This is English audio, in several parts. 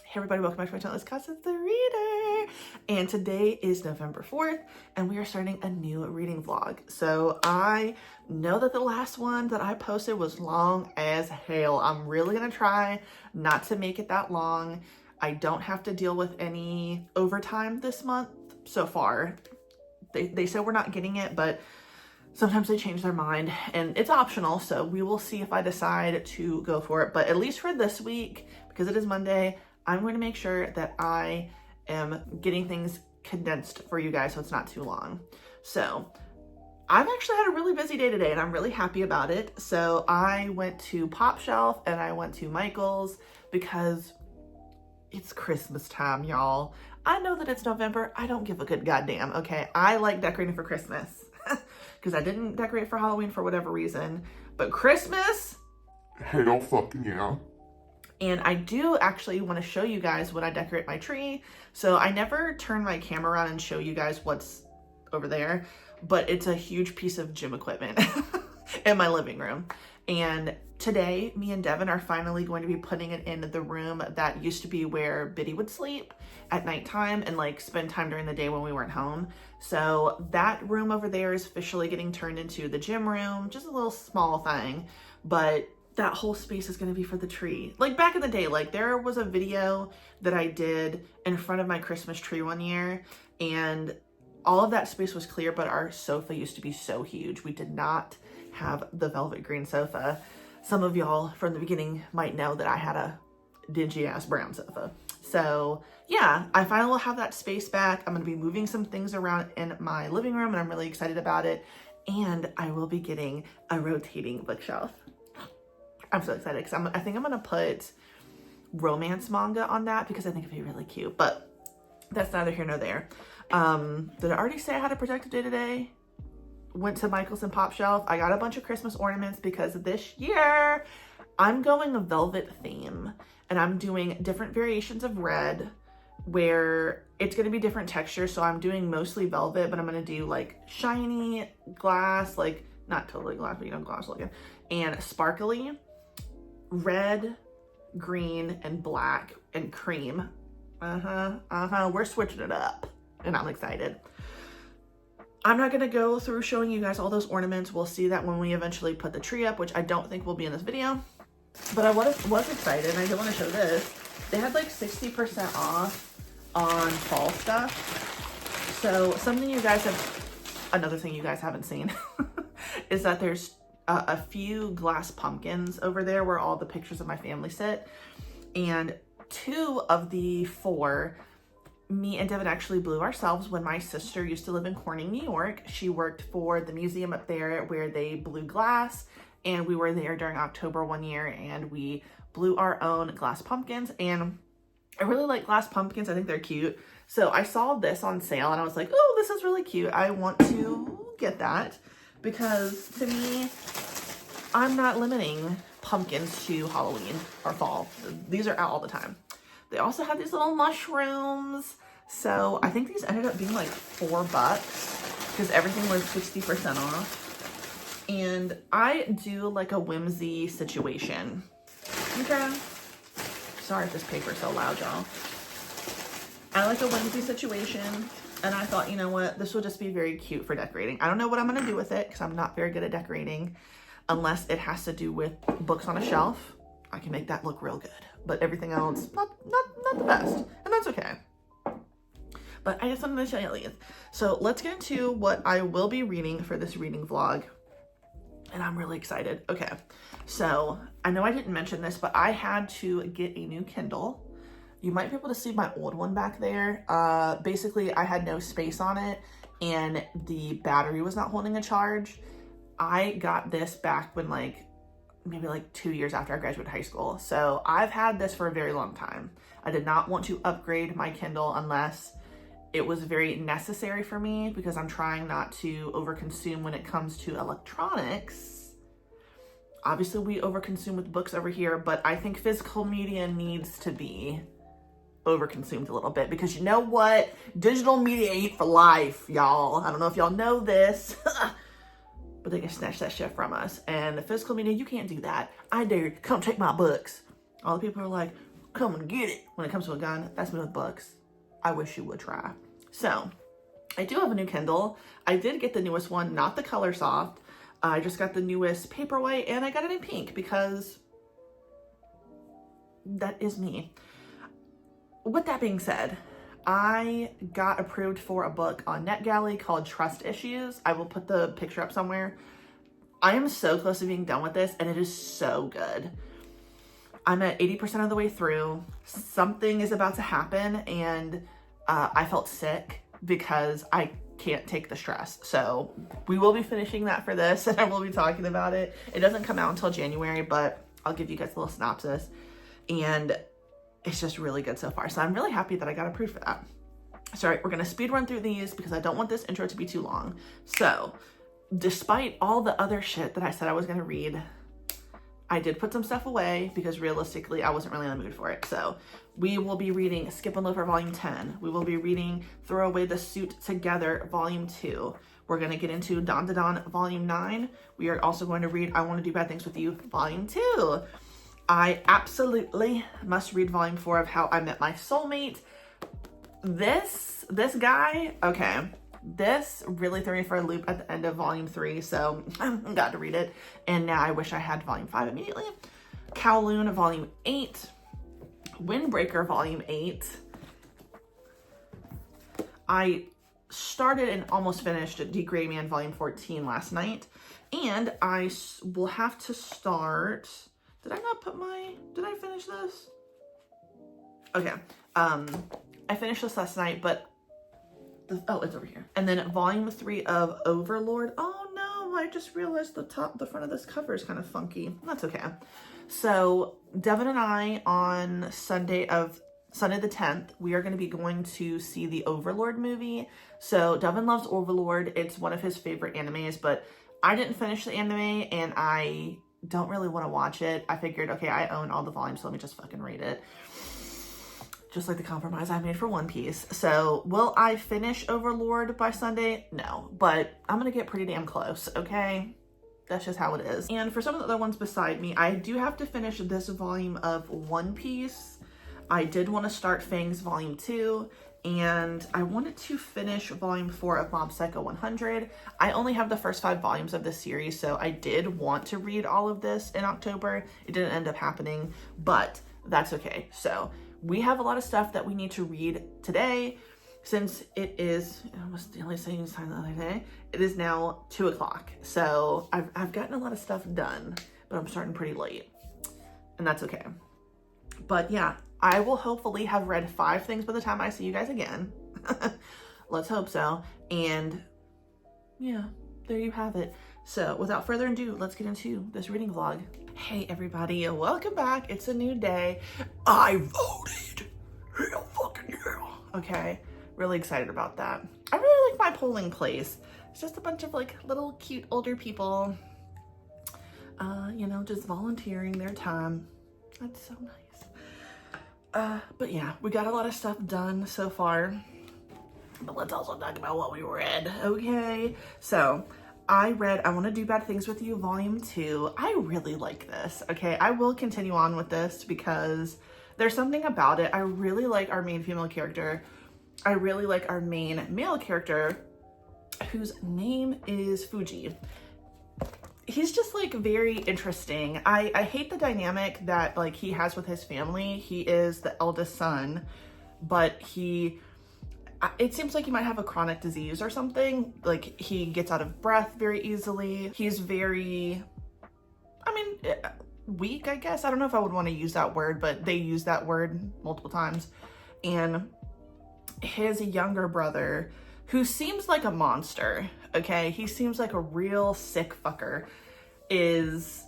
Hey everybody, welcome back to my channel. It's Constance the Reader, and today is November 4th, and we are starting a new reading vlog. So I know that the last one that I posted was long as hell. I'm really gonna try not to make it that long. I don't have to deal with any overtime this month so far. They said we're not getting it, but sometimes they change their mind and it's optional. So we will see if I decide to go for it. But at least for this week, because it is Monday, I'm going to make sure that I am getting things condensed for you guys so it's not too long. So I've actually had a really busy day today and I'm really happy about it. So I went to Pop Shelf and I went to Michael's because it's Christmas time, y'all. I know that it's November. I don't give a good goddamn, okay? I like decorating for Christmas because I didn't decorate for Halloween for whatever reason. But Christmas? Hell fucking yeah. And I do actually want to show you guys when I decorate my tree. So I never turn my camera around and show you guys what's over there, but it's a huge piece of gym equipment in my living room. And today, me and Devin are finally going to be putting it in the room that used to be where Biddy would sleep at nighttime and like spend time during the day when we weren't home. So that room over there is officially getting turned into the gym room, just a little small thing, but that whole space is going to be for the tree. Like back in the day, like there was a video that I did in front of my Christmas tree one year and all of that space was clear, but our sofa used to be so huge. We did not have the velvet green sofa. Some of y'all from the beginning might know that I had a dingy ass brown sofa. So yeah, I finally will have that space back. I'm going to be moving some things around in my living room and I'm really excited about it. And I will be getting a rotating bookshelf. I'm so excited because I think I'm going to put romance manga on that because I think it'd be really cute, but that's neither here nor there. Did I already say I had a productive day today? Went to Michael's and Pop Shelf. I got a bunch of Christmas ornaments because this year I'm going a velvet theme and I'm doing different variations of red where it's going to be different textures. So I'm doing mostly velvet, but I'm going to do like shiny glass, like not totally glass, but you know, glass looking, and sparkly red, green, and black, and cream. We're switching it up and I'm excited. I'm not going to go through showing you guys all those ornaments. We'll see that when we eventually put the tree up, which I don't think will be in this video. But I was excited, and I did want to show this. They had like 60% off on fall stuff. So something you guys have, another thing you guys haven't seen is that there's a few glass pumpkins over there where all the pictures of my family sit. And 2 of the 4 me and Devin actually blew ourselves when my sister used to live in Corning, New York. She worked for the museum up there where they blew glass, and we were there during October one year and we blew our own glass pumpkins. And I really like glass pumpkins. I think they're cute. So I saw this on sale and I was like, oh, this is really cute. I want to get that because to me, I'm not limiting pumpkins to Halloween or fall. These are out all the time. They also have these little mushrooms. So I think these ended up being like $4 because everything was 60% off. And I do like a whimsy situation. Okay. Sorry if this paper is so loud, y'all. I like a whimsy situation. And I thought, you know what? This will just be very cute for decorating. I don't know what I'm going to do with it because I'm not very good at decorating unless it has to do with books on a shelf. I can make that look real good. But everything else, not the best. And that's okay. But I just wanted to show you these. So let's get into what I will be reading for this reading vlog. And I'm really excited. Okay. So I know I didn't mention this, but I had to get a new Kindle. You might be able to see my old one back there. Basically, I had no space on it and the battery was not holding a charge. I got this back when maybe 2 years after I graduated high school. So I've had this for a very long time. I did not want to upgrade my Kindle unless it was very necessary for me because I'm trying not to overconsume when it comes to electronics. Obviously we overconsume with books over here, but I think physical media needs to be overconsumed a little bit because you know what? Digital media ain't for life, y'all. I don't know if y'all know this. But they can snatch that shit from us. And the physical media, you can't do that. I dare you, come take my books. All the people are like, come and get it. When it comes to a gun, that's me with books. I wish you would try. So I do have a new Kindle. I did get the newest one, not the color soft. I just got the newest paperweight, and I got it in pink because that is me. With that being said, I got approved for a book on NetGalley called Trust Issues. I will put the picture up somewhere. I am so close to being done with this, and it is so good. I'm at 80% of the way through. Something is about to happen, and I felt sick because I can't take the stress. So we will be finishing that for this, and I will be talking about it. It doesn't come out until January, but I'll give you guys a little synopsis. And it's just really good so far. So I'm really happy that I got approved for that. So, all right, we're gonna speed run through these because I don't want this intro to be too long. So despite all the other shit that I said I was gonna read, I did put some stuff away because realistically, I wasn't really in the mood for it. So we will be reading Skip and Loafer Volume 10. We will be reading Throw Away the Suit Together Volume 2. We're gonna get into Don to Don Volume 9. We are also going to read I Want to Do Bad Things with You Volume 2. I absolutely must read Volume 4 of How I Met My Soulmate. This guy, okay, this really threw me for a loop at the end of Volume 3, so I got to read it. And now I wish I had Volume 5 immediately. Kowloon Volume 8. Windbreaker Volume 8. I started and almost finished The Gray Man Volume 14 last night. And I will have to start... Did I finish this? Okay. I finished this last night, but oh, it's over here. And then Volume 3 of Overlord. Oh no, I just realized the front of this cover is kind of funky. That's okay. So Devin and I on Sunday the 10th, we are going to be going to see the Overlord movie. So Devin loves Overlord. It's one of his favorite animes, but I didn't finish the anime and I don't really want to watch it. I figured, okay, I own all the volumes, so let me just fucking read it. Just like the compromise I made for One Piece. So will I finish Overlord by Sunday? No, but I'm gonna get pretty damn close, okay? That's just how it is. And for some of the other ones beside me, I do have to finish this volume of One Piece. I did want to start Fang's Volume 2, and I wanted to finish Volume 4 of Mob Psycho 100. I only have the first 5 volumes of this series, so I did want to read all of this in October. It didn't end up happening, but that's okay. So we have a lot of stuff that we need to read today. Since it is, I was only saying time the other day, it is now 2 o'clock. So I've gotten a lot of stuff done, but I'm starting pretty late, and that's okay. But yeah, I will hopefully have read 5 things by the time I see you guys again. Let's hope so. And yeah, there you have it. So without further ado, let's get into this reading vlog. Hey everybody, welcome back. It's a new day. I voted. Hell fucking yeah. Okay, really excited about that. I really like my polling place. It's just a bunch of like little cute older people, you know, just volunteering their time. That's so nice. But yeah, we got a lot of stuff done so far, but let's also talk about what we read, okay? So I read I Want to Do Bad Things with You Volume 2. I really like this, okay? I will continue on with this because there's something about it. I really like our main female character. I really like our main male character, whose name is Fuji. He's just like very interesting. I hate the dynamic that like he has with his family. He is the eldest son, but it seems like he might have a chronic disease or something. Like he gets out of breath very easily. He's very, I mean, weak, I guess. I don't know if I would want to use that word, but they use that word multiple times. And his younger brother, who seems like a monster, okay? He seems like a real sick fucker, is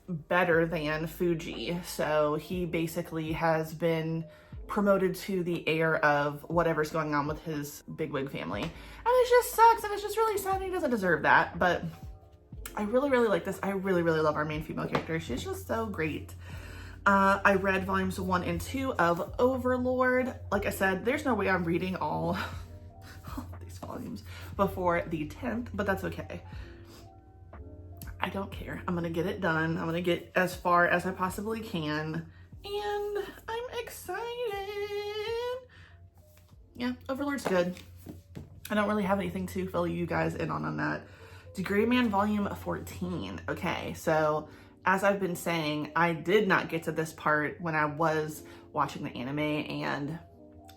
better than Fuji. So he basically has been promoted to the heir of whatever's going on with his bigwig family. And it just sucks, and it's just really sad, and he doesn't deserve that. But I really, really like this. I really, really love our main female character. She's just so great. I read volumes 1 and 2 of Overlord. Like I said, there's no way I'm reading all these volumes before the 10th, but that's okay. I don't care. I'm gonna get it done. I'm gonna get as far as I possibly can, and I'm excited. Yeah, Overlord's good. I don't really have anything to fill you guys in on that. Degree Man Volume 14. Okay, so as I've been saying, I did not get to this part when I was watching the anime, and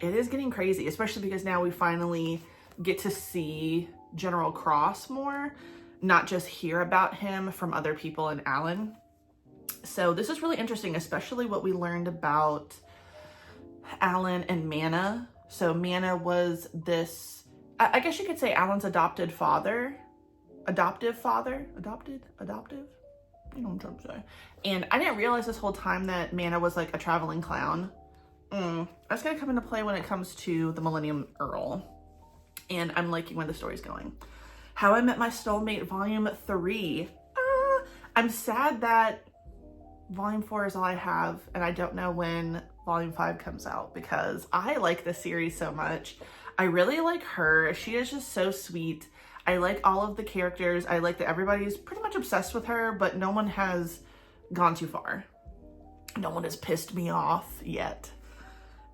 it is getting crazy, especially because now we finally get to see General Cross more, not just hear about him from other people and Alan. So this is really interesting, especially what we learned about Alan and Mana. So Mana was this, I guess you could say Alan's adoptive father. You know what I'm trying to say. And I didn't realize this whole time that Mana was like a traveling clown. That's gonna come into play when it comes to the Millennium Earl. And I'm liking where the story's going. How I Met My Soulmate Volume 3. I'm sad that Volume 4 is all I have, and I don't know when Volume 5 comes out, because I like this series so much. I really like her. She is just so sweet. I like all of the characters. I like that everybody's pretty much obsessed with her, but no one has gone too far. No one has pissed me off yet.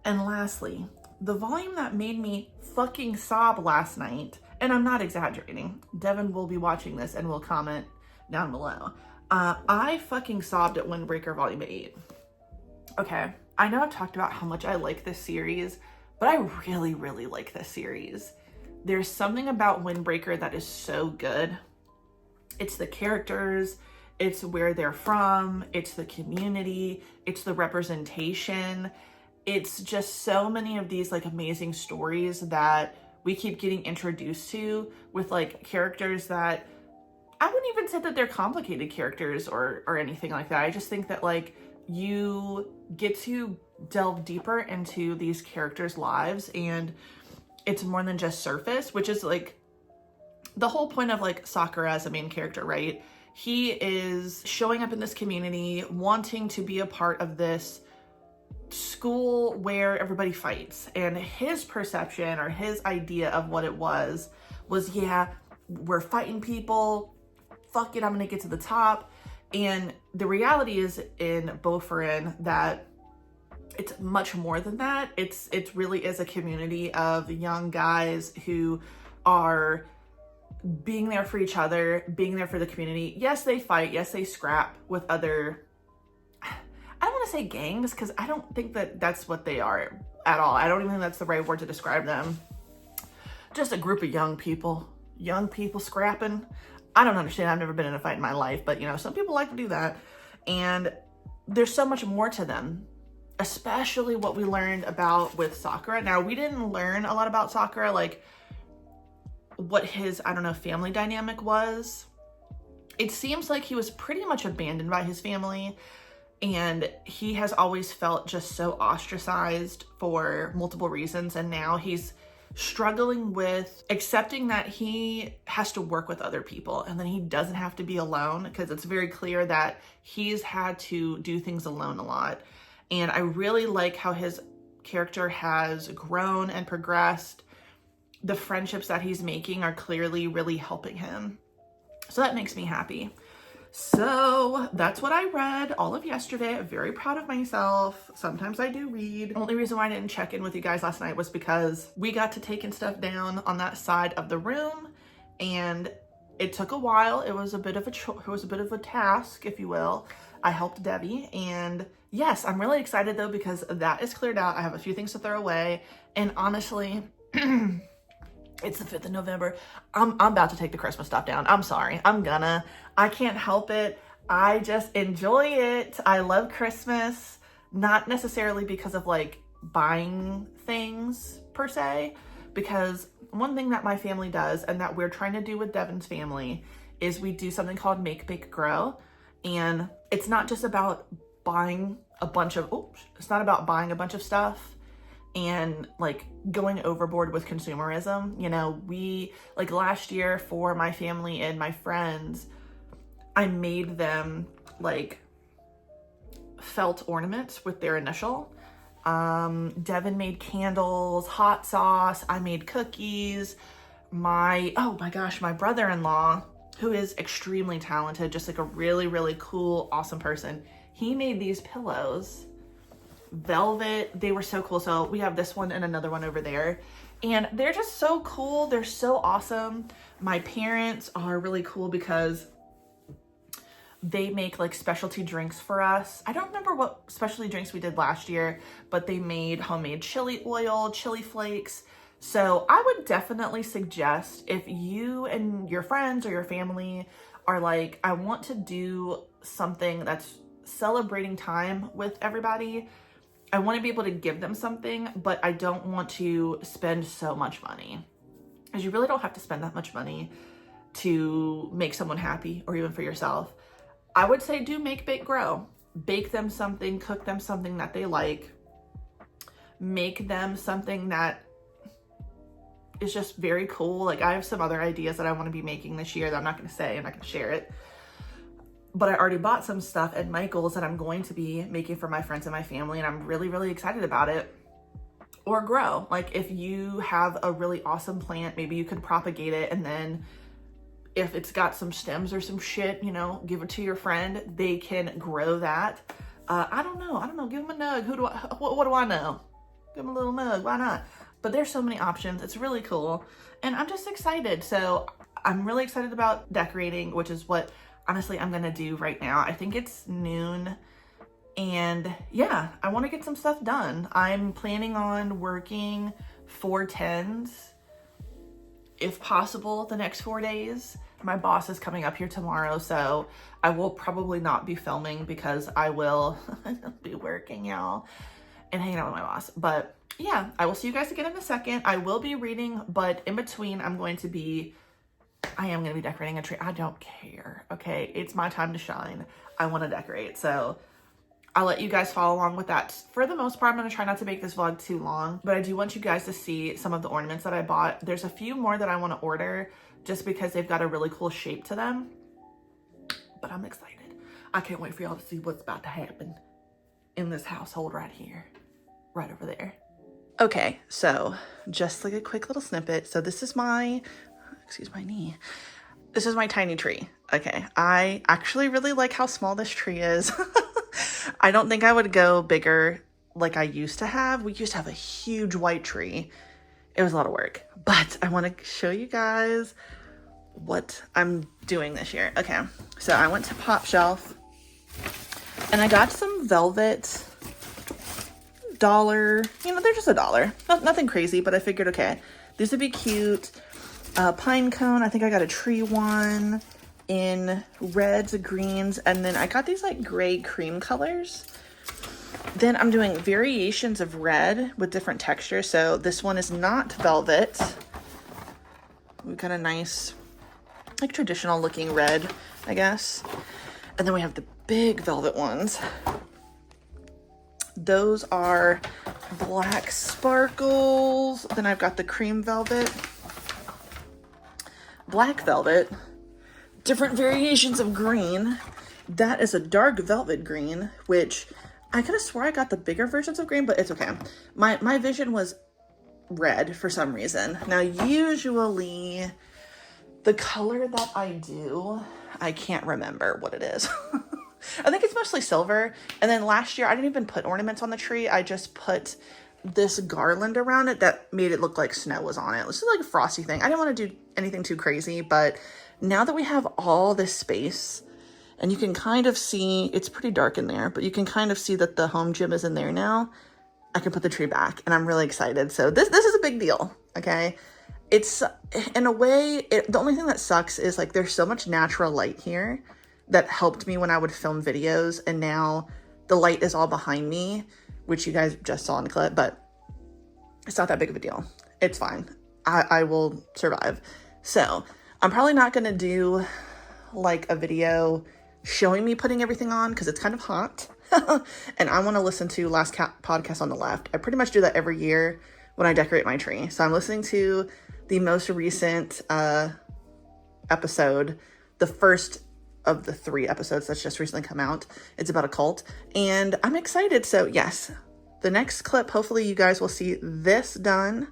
And lastly, the volume that made me fucking sob last night, and I'm not exaggerating, Devin will be watching this and will comment down below. I fucking sobbed at Windbreaker Volume 8. Okay, I know I've talked about how much I like this series, but I really, really like this series. There's something about Windbreaker that is so good. It's the characters, it's where they're from, it's the community, it's the representation. It's just so many of these like amazing stories that we keep getting introduced to with like characters that I wouldn't even say that they're complicated characters or anything like that. I just think that like you get to delve deeper into these characters' lives, and it's more than just surface, which is like the whole point of like Sakura as a main character, right? He is showing up in this community, wanting to be a part of this school where everybody fights, and his perception or his idea of what it was yeah, we're fighting people, fuck it, I'm gonna get to the top. And the reality is in Bofurin that it's much more than that. It really is a community of young guys who are being there for each other, being there for the community. Yes, they fight, yes, they scrap with other, I don't want to say gangs, because I don't think that that's what they are at all. I don't even think that's the right word to describe them. Just a group of young people scrapping. I don't understand. I've never been in a fight in my life, but you know, some people like to do that. And there's so much more to them, especially what we learned about with Sakura. Now, we didn't learn a lot about Sakura, like what his, I don't know, family dynamic was. It seems like he was pretty much abandoned by his family, and he has always felt just so ostracized for multiple reasons. And now he's struggling with accepting that he has to work with other people, and then he doesn't have to be alone, because it's very clear that he's had to do things alone a lot. And I really like how his character has grown and progressed. The friendships that he's making are clearly really helping him. So that makes me happy. So that's what I read all of yesterday. I'm very proud of myself. Sometimes I do read. The only reason why I didn't check in with you guys last night was because we got to taking stuff down on that side of the room, and it took a while. It was a bit of a task, if you will. I helped Debbie, and yes, I'm really excited though, because that is cleared out. I have a few things to throw away, and honestly, it's the 5th of November. I'm about to take the Christmas stuff down. I'm sorry. I can't help it. I just enjoy it. I love Christmas, not necessarily because of like buying things per se, because one thing that my family does and that we're trying to do with Devin's family is we do something called Make, Bake, Grow. And it's not just about buying a bunch of, it's not about buying a bunch of stuff and like going overboard with consumerism. You know, we, like last year for my family and my friends, I made them like felt ornaments with their initial. Devin made candles, hot sauce. I made cookies. Oh my gosh, my brother-in-law, who is extremely talented, just like a really, really cool, awesome person, he made these pillows velvet. They were so cool. So we have this one and another one over there. And they're just so cool. They're so awesome. My parents are really cool because they make like specialty drinks for us. I don't remember what specialty drinks we did last year, but they made homemade chili oil, chili flakes. So I would definitely suggest, if you and your friends or your family are like, I want to do something that's celebrating time with everybody, I want to be able to give them something, but I don't want to spend so much money. Because you really don't have to spend that much money to make someone happy or even for yourself. I would say do make, bake, grow. Bake them something, cook them something that they like. Make them something that is just very cool. Like, I have some other ideas that I want to be making this year that I'm not going to say, I'm not going to share it. But I already bought some stuff at Michael's that I'm going to be making for my friends and my family, and I'm really, really excited about it. Or grow. Like, if you have a really awesome plant, maybe you could propagate it, and then if it's got some stems or some shit, you know, give it to your friend. They can grow that. I don't know. Give them a nug. What do I know? Give them a little nug. Why not? But there's so many options. It's really cool. And I'm just excited. So I'm really excited about decorating, which is what honestly I'm gonna do right now. I think it's noon. And yeah, I want to get some stuff done. I'm planning on working 4/10s, if possible, the next 4 days. My boss is coming up here tomorrow, so I will probably not be filming because I will be working, y'all, and hanging out with my boss. But yeah, I will see you guys again in a second. I will be reading, but in between, I am going to be decorating a tree. I don't care, okay? It's my time to shine. I want to decorate, so I'll let you guys follow along with that. For the most part, I'm going to try not to make this vlog too long, but I do want you guys to see some of the ornaments that I bought. There's a few more that I want to order just because they've got a really cool shape to them, but I'm excited. I can't wait for y'all to see what's about to happen in this household right here, right over there. Okay, so just like a quick little snippet. So this is my, excuse my knee. This is my tiny tree. Okay, I actually really like how small this tree is. I don't think I would go bigger like I used to have. We used to have a huge white tree. It was a lot of work, but I want to show you guys what I'm doing this year. Okay, so I went to Pop Shelf and I got some velvet dollar, you know, they're just $1. Nothing crazy, but I figured, okay, these would be cute. Pine cone, I think I got a tree one in reds, greens, and then I got these like gray cream colors. Then I'm doing variations of red with different textures. So this one is not velvet. We've got a nice, like, traditional looking red, I guess. And then we have the big velvet ones. Those are black sparkles. Then I've got the cream velvet, black velvet, different variations of green. That is a dark velvet green, which I could have swore I got the bigger versions of green, but it's okay. My vision was red for some reason. Now, usually the color that I do, I can't remember what it is. I think it's mostly silver. And then last year, I didn't even put ornaments on the tree. I just put this garland around it that made it look like snow was on it. This is like a frosty thing. I didn't want to do anything too crazy, but now that we have all this space, and you can kind of see, it's pretty dark in there, but you can kind of see that the home gym is in there now, I can put the tree back, and I'm really excited. So this is a big deal, okay? It's, in a way, the only thing that sucks is, like, there's so much natural light here that helped me when I would film videos, and now the light is all behind me, which you guys just saw in the clip, but it's not that big of a deal. It's fine. I will survive. So I'm probably not going to do, like, a video showing me putting everything on because it's kind of hot. And I want to listen to Last Podcast on the Left. I pretty much do that every year when I decorate my tree. So I'm listening to the most recent episode, the first of the 3 episodes that's just recently come out. It's about a cult, and I'm excited. So yes, the next clip, hopefully you guys will see this done,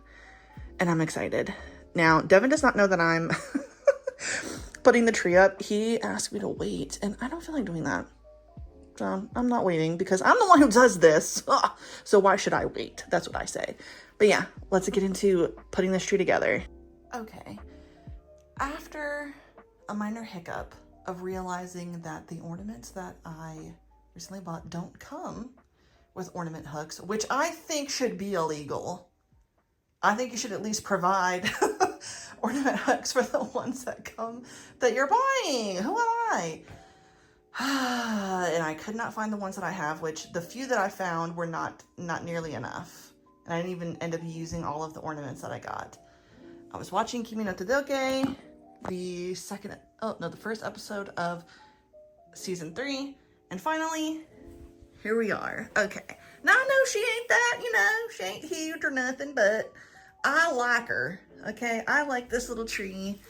and I'm excited. Now, Devin does not know that I'm putting the tree up. He asked me to wait, and I don't feel like doing that. So I'm not waiting because I'm the one who does this. So why should I wait? That's what I say. But yeah, let's get into putting this tree together. Okay. After a minor hiccup of realizing that the ornaments that I recently bought don't come with ornament hooks, which I think should be illegal. I think you should at least provide ornament hooks for the ones that you're buying. Who am I? And I could not find the ones that I have, which the few that I found were not nearly enough. And I didn't even end up using all of the ornaments that I got. I was watching Kimi no Todoke, the first episode of season 3, and finally, here we are. Okay. Now I know she ain't that, she ain't huge or nothing, but I like her. Okay, I like this little tree.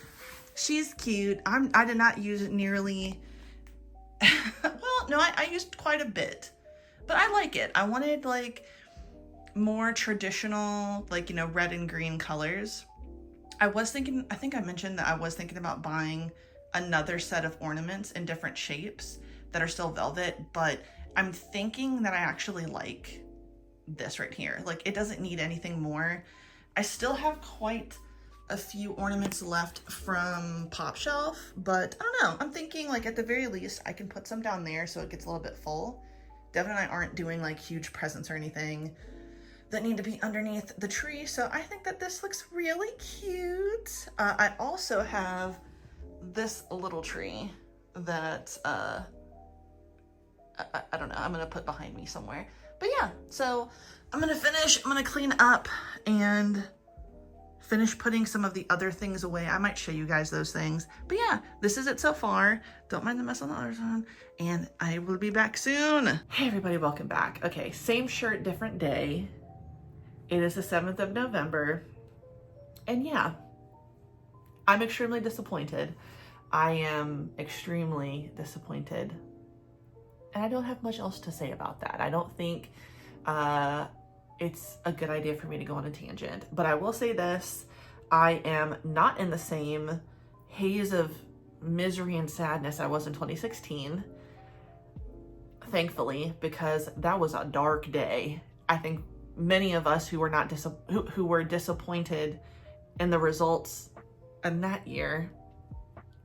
She's cute. I did not use it nearly. Well, no, I used quite a bit, but I like it. I wanted like more traditional, like, red and green colors. I think I mentioned that I was thinking about buying another set of ornaments in different shapes that are still velvet, but I'm thinking that I actually like this right here. Like, it doesn't need anything more. I still have quite a few ornaments left from Pop Shelf, but I don't know. I'm thinking, like, at the very least, I can put some down there so it gets a little bit full. Devin and I aren't doing, like, huge presents or anything that need to be underneath the tree, so I think that this looks really cute. I also have this little tree that, I don't know, I'm gonna put behind me somewhere. But yeah, so I'm gonna clean up and finish putting some of the other things away. I might show you guys those things. But yeah, this is it so far. Don't mind the mess on the other side. And I will be back soon. Hey everybody, welcome back. Okay, same shirt, different day. It is the 7th of November. And yeah, I'm extremely disappointed. I am extremely disappointed. And I don't have much else to say about that. I don't think it's a good idea for me to go on a tangent. But I will say this, I am not in the same haze of misery and sadness I was in 2016. Thankfully, because that was a dark day. I think many of us who were not who were disappointed in the results in that year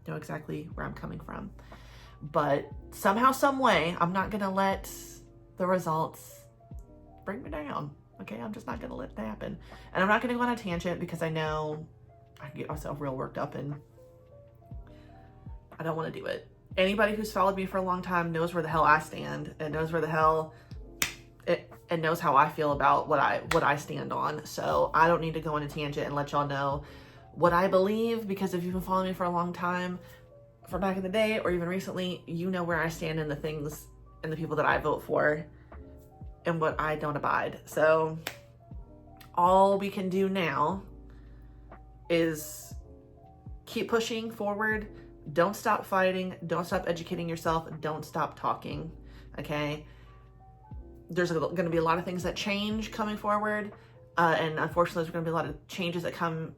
know exactly where I'm coming from. But somehow, some way, I'm not gonna let the results bring me down. Okay, I'm just not gonna let it happen. And I'm not gonna go on a tangent because I know I can get myself real worked up and I don't want to do it. Anybody who's followed me for a long time knows where the hell I stand and knows where the hell and knows how I feel about what I stand on. So I don't need to go on a tangent and let y'all know what I believe, because if you've been following me for a long time, from back in the day or even recently, you know where I stand in the things and the people that I vote for and what I don't abide. So all we can do now is keep pushing forward. Don't stop fighting. Don't stop educating yourself. Don't stop talking. Okay? There's going to be a lot of things that change coming forward. And unfortunately, there's going to be a lot of changes that come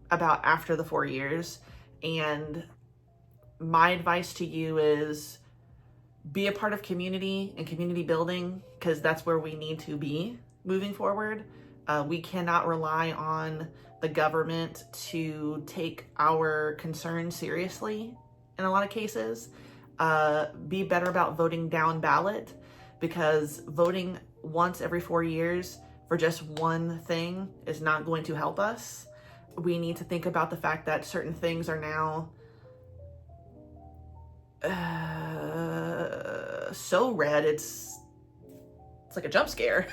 about after the 4 years. And my advice to you is be a part of community and community building, because that's where we need to be moving forward. We cannot rely on the government to take our concerns seriously in a lot of cases. Be better about voting down ballot, because voting once every 4 years for just one thing is not going to help us. We need to think about the fact that certain things are now so red, it's like a jump scare.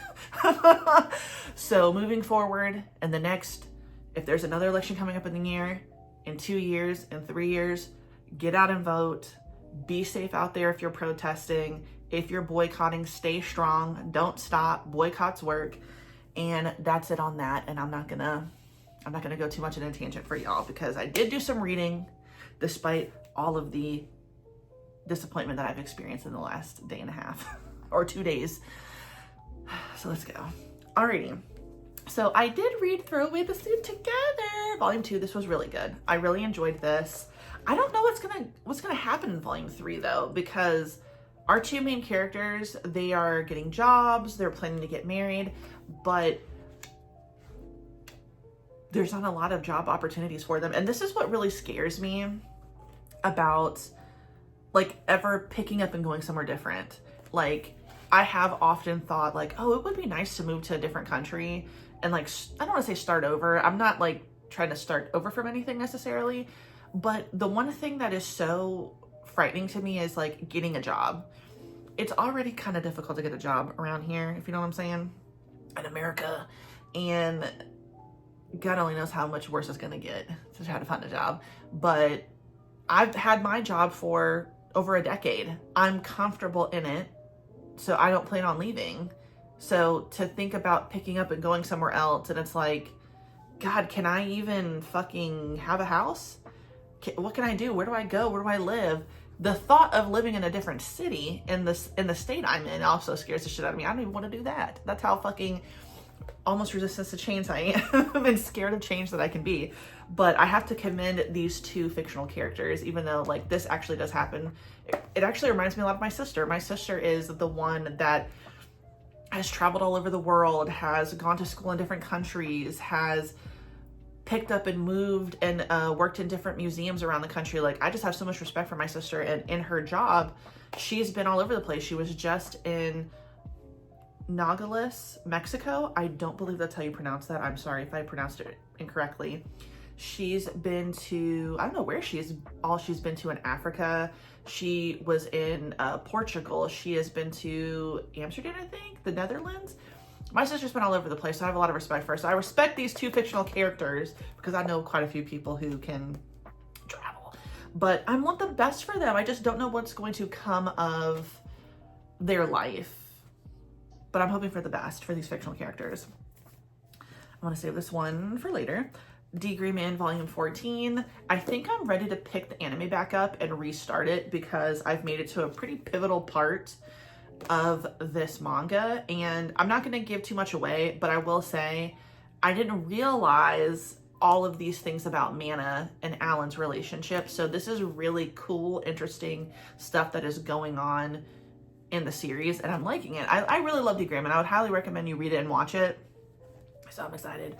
So moving forward, and the next, if there's another election coming up in the year, in 2 years, in 3 years, get out and vote. Be safe out there if you're protesting. If you're boycotting, stay strong. Don't stop. Boycotts work. And that's it on that. And I'm not gonna go too much in a tangent for y'all, because I did do some reading despite all of the disappointment that I've experienced in the last day and a half or 2 days. So let's go. Alrighty. So I did read Throw Away the Suit Together, Volume 2. This was really good. I really enjoyed this. I don't know what's gonna happen in Volume 3 though, because our two main characters, they are getting jobs, they're planning to get married, but there's not a lot of job opportunities for them. And this is what really scares me about like ever picking up and going somewhere different. Like I have often thought like, oh, it would be nice to move to a different country and like, I don't want to say start over. I'm not like trying to start over from anything necessarily, but the one thing that is so frightening to me is like getting a job. It's already kind of difficult to get a job around here, if you know what I'm saying, in America. And God only knows how much worse it's gonna get to try to find a job. But I've had my job for over a decade. I'm comfortable in it, so I don't plan on leaving. So to think about picking up and going somewhere else, and it's like, God, can I even fucking have a house? What can I do? Where do I go? Where do I live? The thought of living in a different city in the state I'm in also scares the shit out of me. I don't even want to do that. That's how fucking almost resistant to change I am and scared of change that I can be. But I have to commend these two fictional characters, even though like this actually does happen. It actually reminds me a lot of my sister. My sister is the one that has traveled all over the world, has gone to school in different countries, has picked up and moved and worked in different museums around the country. Like I just have so much respect for my sister, and in her job, she's been all over the place. She was just in Nogales, Mexico. I don't believe that's how you pronounce that. I'm sorry if I pronounced it incorrectly. She's been to, I don't know where she's been to in Africa. She was in Portugal. She has been to Amsterdam, I think, the Netherlands. My sister's been all over the place, so I have a lot of respect for her. So I respect these two fictional characters because I know quite a few people who can travel. But I want the best for them. I just don't know what's going to come of their life. But I'm hoping for the best for these fictional characters. I want to save this one for later. D. Green Man Volume 14. I think I'm ready to pick the anime back up and restart it because I've made it to a pretty pivotal part of this manga, and I'm not going to give too much away, but I will say I didn't realize all of these things about Mana and Alan's relationship. So this is really cool, interesting stuff that is going on in the series, and I'm liking it. I really love D. Graham, and I would highly recommend you read it and watch it. So I'm excited.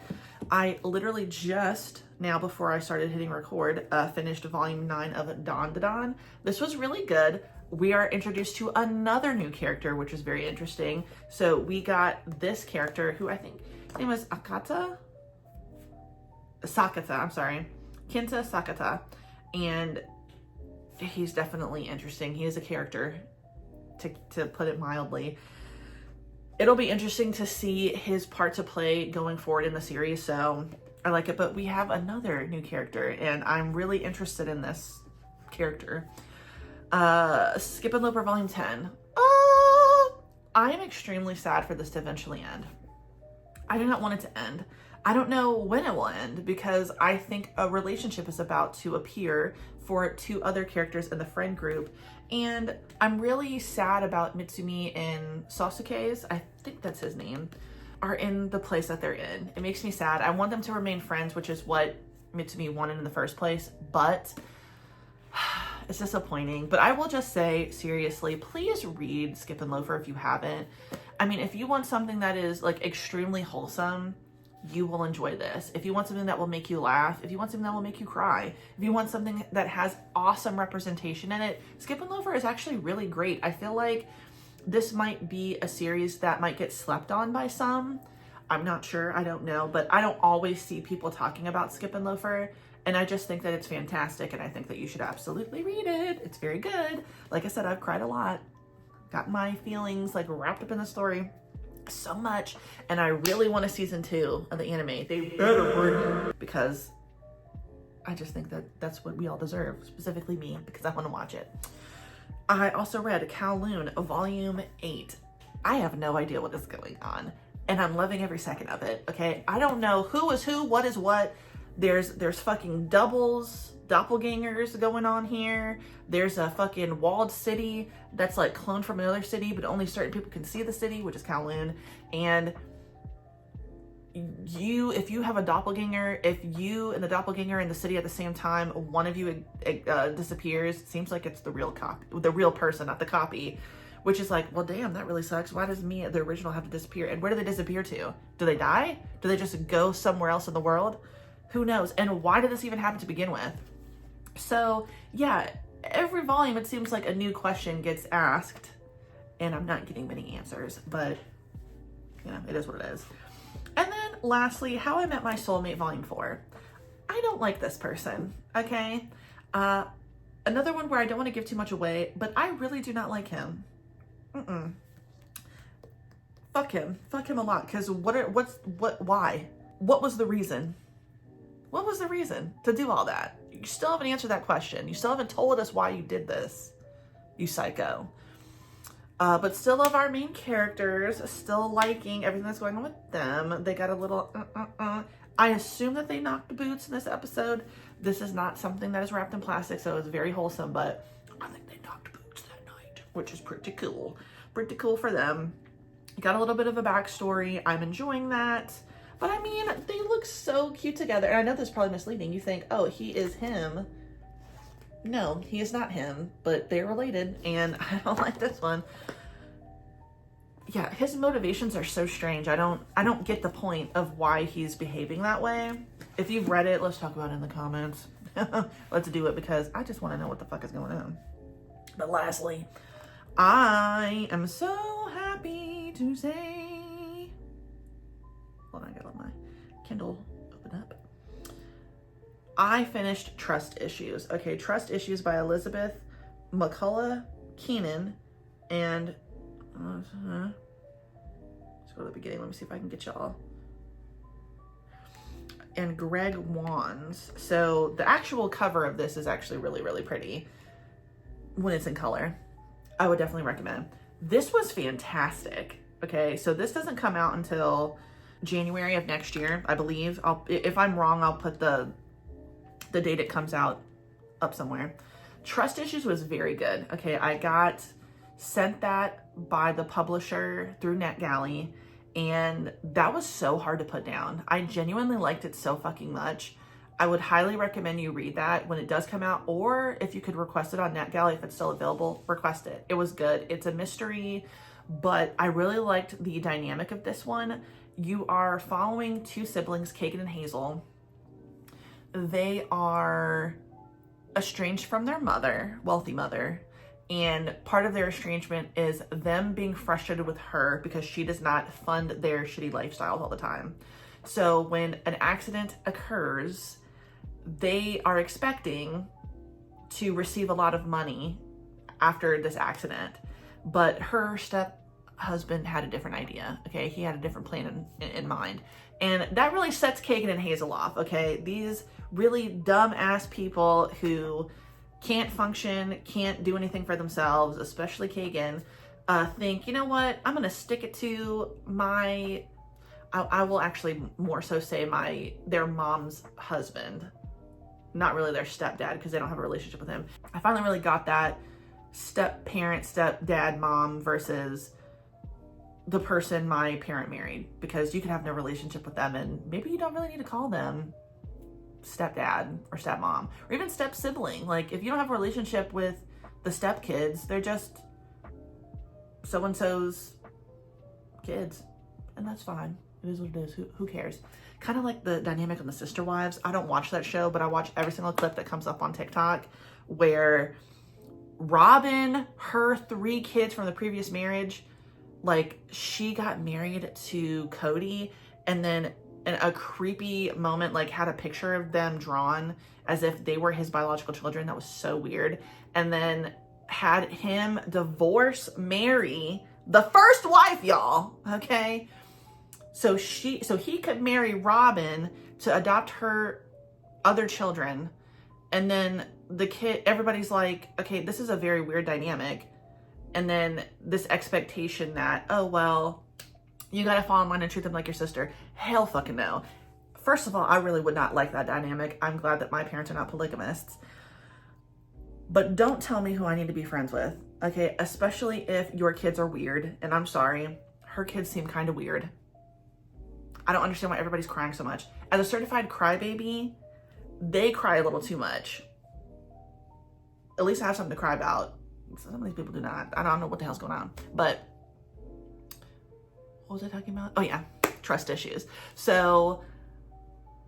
I literally just now, before I started hitting record, finished volume 9 of Don Da Don. This was really good. We are introduced to another new character, which is very interesting. So we got this character who I think his name was Sakata, I'm sorry. Kenta Sakata. And he's definitely interesting. He is a character, to put it mildly. It'll be interesting to see his part to play going forward in the series, so I like it. But we have another new character, and I'm really interested in this character. Skip and Loper Volume 10. I am extremely sad for this to eventually end. I do not want it to end. I don't know when it will end because I think a relationship is about to appear for two other characters in the friend group. And I'm really sad about Mitsumi and Sasuke's, I think that's his name, are in the place that they're in. It makes me sad. I want them to remain friends, which is what Mitsumi wanted in the first place, but it's disappointing. But I will just say, seriously, please read Skip and Loafer if you haven't. I mean, if you want something that is like extremely wholesome, you will enjoy this. If you want something that will make you laugh, if you want something that will make you cry, if you want something that has awesome representation in it, Skip and Loafer is actually really great. I feel like this might be a series that might get slept on by some. I'm not sure, I don't know, but I don't always see people talking about Skip and Loafer, and I just think that it's fantastic, and I think that you should absolutely read it. It's very good. Like I said, I've cried a lot, got my feelings like wrapped up in the story so much, and I really want a season 2 of the anime. They better bring it because I just think that that's what we all deserve, specifically me, because I want to watch it. I also read Kowloon Volume 8. I have no idea what is going on, and I'm loving every second of it, okay? I don't know who is who, what is what. There's fucking doppelgangers going on here. There's a fucking walled city that's like cloned from another city, but only certain people can see the city, which is Kowloon. And if you have a doppelganger, if you and the doppelganger in the city at the same time, one of you disappears, it seems like it's the real person, not the copy, which is like, well, damn, that really sucks. Why does the original have to disappear? And where do they disappear to? Do they die? Do they just go somewhere else in the world? Who knows? And why did this even happen to begin with? So yeah, every volume, it seems like a new question gets asked, and I'm not getting many answers, but you know, it is what it is. And then lastly, How I Met My Soulmate Volume 4. I don't like this person, okay? Another one where I don't want to give too much away, but I really do not like him. Fuck him. Fuck him a lot, because why? What was the reason? What was the reason to do all that? You still haven't answered that question. You still haven't told us why you did this, you psycho. But still love our main characters, still liking everything that's going on with them. They got a little, I assume that they knocked boots in this episode. This is not something that is wrapped in plastic, so it's very wholesome, but I think they knocked boots that night, which is pretty cool. Pretty cool for them. Got a little bit of a backstory. I'm enjoying that. But I mean, they look so cute together. And I know this is probably misleading. You think, oh, he is him. No, he is not him, but they're related, and I don't like this one. Yeah, his motivations are so strange. I don't get the point of why he's behaving that way. If you've read it, let's talk about it in the comments. Let's do it, because I just want to know what the fuck is going on. But lastly, I am so happy to say, hold on, I gotta let my Kindle open up. I finished Trust Issues. Okay, Trust Issues by Elizabeth McCullough Keenan and let's go to the beginning. Let me see if I can get y'all. And Greg Wands. So the actual cover of this is actually really, really pretty when it's in color. I would definitely recommend. This was fantastic. Okay, so this doesn't come out until January of next year, I believe. If I'm wrong, I'll put the date it comes out up somewhere. Trust Issues was very good. Okay, I got sent that by the publisher through NetGalley, and that was so hard to put down. I genuinely liked it so fucking much. I would highly recommend you read that when it does come out, or if you could request it on NetGalley if it's still available, request it. It was good. It's a mystery, but I really liked the dynamic of this one. You are following two siblings, Kagan and Hazel. They are estranged from their mother, wealthy mother, and part of their estrangement is them being frustrated with her because she does not fund their shitty lifestyles all the time. So when an accident occurs, they are expecting to receive a lot of money after this accident, but her step-husband had a different idea, okay? He had a different plan in mind. And that really sets Kagan and Hazel off, okay? These really dumb-ass people who can't function, can't do anything for themselves, especially Kagan, think, you know what? I'm gonna stick it to my, I will actually more so say their mom's husband. Not really their stepdad, because they don't have a relationship with him. I finally really got that step-parent, stepdad, mom versus the person my parent married, because you can have no relationship with them and maybe you don't really need to call them stepdad or stepmom or even step sibling. Like, if you don't have a relationship with the stepkids, they're just so-and-so's kids, and that's fine. It is what it is. Who cares? Kind of like the dynamic on the Sister Wives. I don't watch that show, but I watch every single clip that comes up on TikTok where Robin, her 3 kids from the previous marriage, like, she got married to Cody, and then in a creepy moment, like, had a picture of them drawn as if they were his biological children. That was so weird. And then had him divorce Mary, the first wife, y'all, okay? So he could marry Robin to adopt her other children. And then the kid, everybody's like, okay, this is a very weird dynamic. And then this expectation that, oh, well, you gotta fall in line and treat them like your sister. Hell fucking no. First of all, I really would not like that dynamic. I'm glad that my parents are not polygamists. But don't tell me who I need to be friends with, okay? Especially if your kids are weird. And I'm sorry, her kids seem kind of weird. I don't understand why everybody's crying so much. As a certified crybaby, they cry a little too much. At least I have something to cry about. Some of these people do not. I don't know what the hell's going on. But what was I talking about? Oh yeah, trust issues. So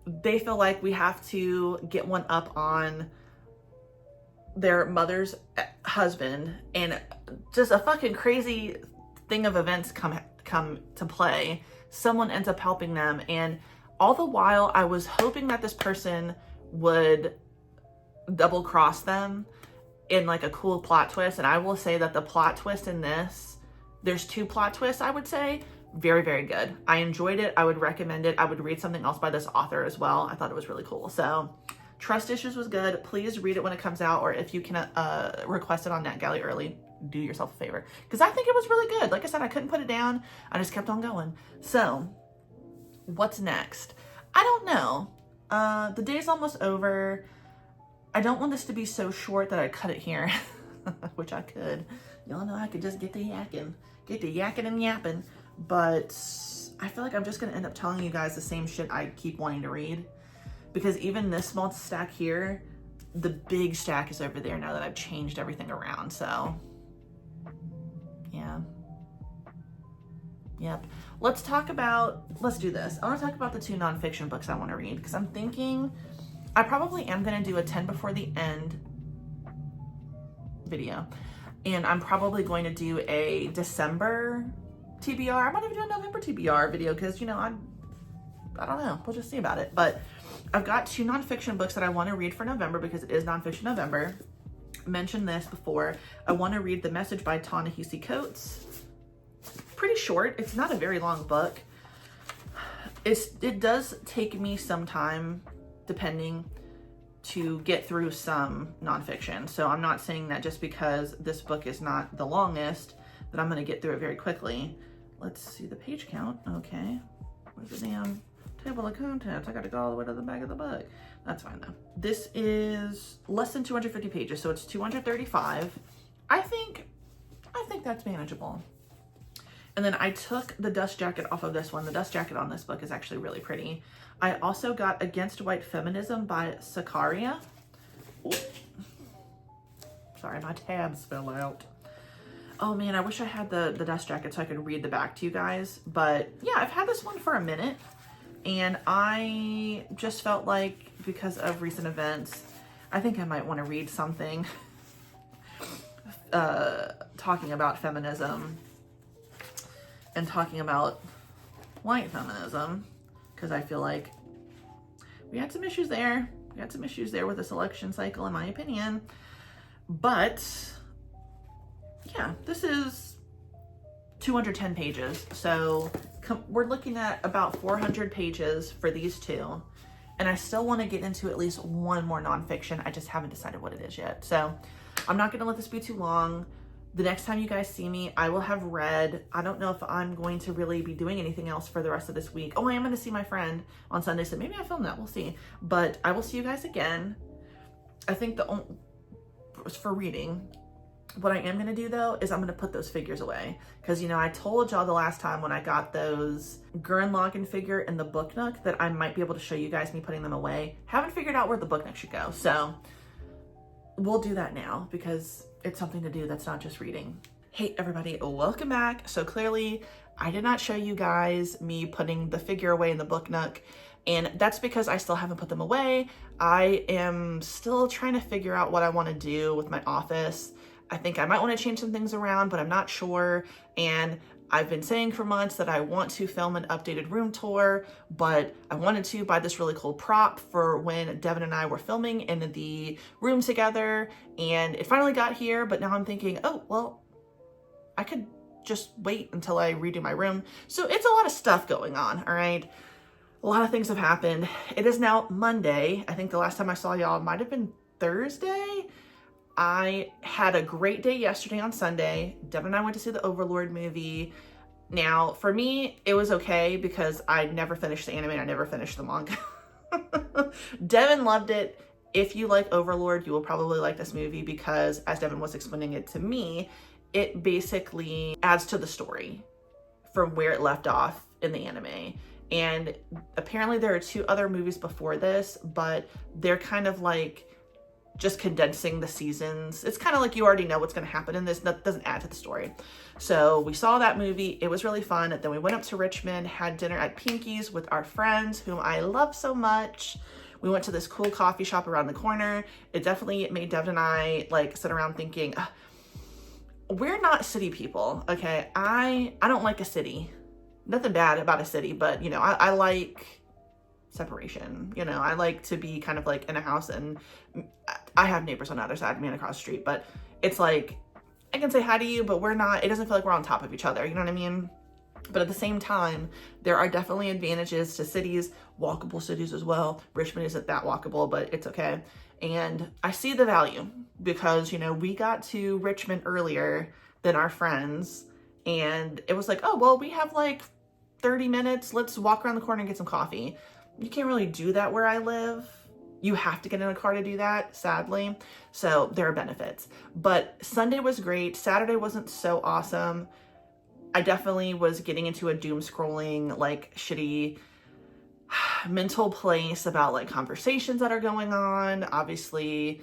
they feel like we have to get one up on their mother's husband, and just a fucking crazy thing of events come to play. Someone ends up helping them, and all the while I was hoping that this person would double cross them in like a cool plot twist. And I will say that the plot twist in this, there's 2 plot twists, I would say. Very, very good. I enjoyed it. I would recommend it. I would read something else by this author as well. I thought it was really cool. So Trust Issues was good. Please read it when it comes out, or if you can request it on NetGalley early, do yourself a favor, because I think it was really good. Like I said, I couldn't put it down. I just kept on going. So what's next? I don't know. The day's almost over. I don't want this to be so short that I cut it here, which I could. Y'all know I could just get the yakking and yapping, but I feel like I'm just gonna end up telling you guys the same shit I keep wanting to read, because even this small stack here, the big stack is over there now that I've changed everything around. So yeah. Yep. Let's do this. I want to talk about the 2 nonfiction books I want to read, because I'm thinking I probably am going to do a 10 before the end video. And I'm probably going to do a December TBR. I might even do a November TBR video, because, you know, I don't know. We'll just see about it. But I've got 2 nonfiction books that I want to read for November, because it is Nonfiction November. Mentioned this before. I want to read The Message by Ta-Nehisi Coates. Pretty short. It's not a very long book. It does take me some time, depending, to get through some nonfiction. So I'm not saying that just because this book is not the longest that I'm going to get through it very quickly. Let's see the page count. Okay. Where's the damn table of contents? I got to go all the way to the back of the book. That's fine though. This is less than 250 pages, so it's 235. I think that's manageable. And then I took the dust jacket off of this one. The dust jacket on this book is actually really pretty. I also got Against White Feminism by Sakaria. Ooh. Sorry, my tabs fell out. Oh man, I wish I had the dust jacket so I could read the back to you guys. But yeah, I've had this one for a minute, and I just felt like, because of recent events, I think I might want to read something talking about feminism and talking about white feminism, because I feel like we had some issues there. We had some issues there with this election cycle, in my opinion. But yeah, this is 210 pages. So we're looking at about 400 pages for these 2. And I still want to get into at least one more nonfiction. I just haven't decided what it is yet. So I'm not going to let this be too long. The next time you guys see me, I will have read. I don't know if I'm going to really be doing anything else for the rest of this week. Oh, I am going to see my friend on Sunday, so maybe I film that. We'll see. But I will see you guys again. I think for reading, what I am going to do though is I'm going to put those figures away, because, you know, I told y'all the last time when I got those Gurren Lagann figure in the book nook that I might be able to show you guys me putting them away. Haven't figured out where the book nook should go, so we'll do that now, because it's something to do that's not just reading. Hey everybody, welcome back. So clearly I did not show you guys me putting the figure away in the book nook, and that's because I still haven't put them away. I am still trying to figure out what I want to do with my office. I think I might want to change some things around, but I'm not sure. And I've been saying for months that I want to film an updated room tour, but I wanted to buy this really cool prop for when Devin and I were filming in the room together, and it finally got here. But now I'm thinking, oh, well, I could just wait until I redo my room. So it's a lot of stuff going on, all right? A lot of things have happened. It is now Monday. I think the last time I saw y'all might have been Thursday. I had a great day yesterday on Sunday. Devin and I went to see the Overlord movie. Now, for me, it was okay because I never finished the anime and I never finished the manga. Devin loved it. If you like Overlord, you will probably like this movie because, as Devin was explaining it to me, it basically adds to the story from where it left off in the anime. And apparently there are 2 other movies before this, but they're kind of like just condensing the seasons. It's kind of like you already know what's going to happen in this. That doesn't add to the story. So we saw that movie. It was really fun. Then we went up to Richmond, had dinner at Pinky's with our friends, whom I love so much. We went to this cool coffee shop around the corner. It definitely made Devin and I like sit around thinking, we're not city people, okay? I don't like a city. Nothing bad about a city, but you know, I like separation. You know, I like to be kind of like in a house, and I have neighbors on the other side of me and across the street, but it's like, I can say hi to you, but we're not, it doesn't feel like we're on top of each other. You know what I mean? But at the same time, there are definitely advantages to cities, walkable cities as well. Richmond isn't that walkable, but it's okay. And I see the value because, you know, we got to Richmond earlier than our friends, and it was like, oh, well, we have like 30 minutes. Let's walk around the corner and get some coffee. You can't really do that where I live. You have to get in a car to do that, sadly. So there are benefits. But Sunday was great. Saturday wasn't so awesome. I definitely was getting into a doom scrolling, like shitty mental place about like conversations that are going on. Obviously,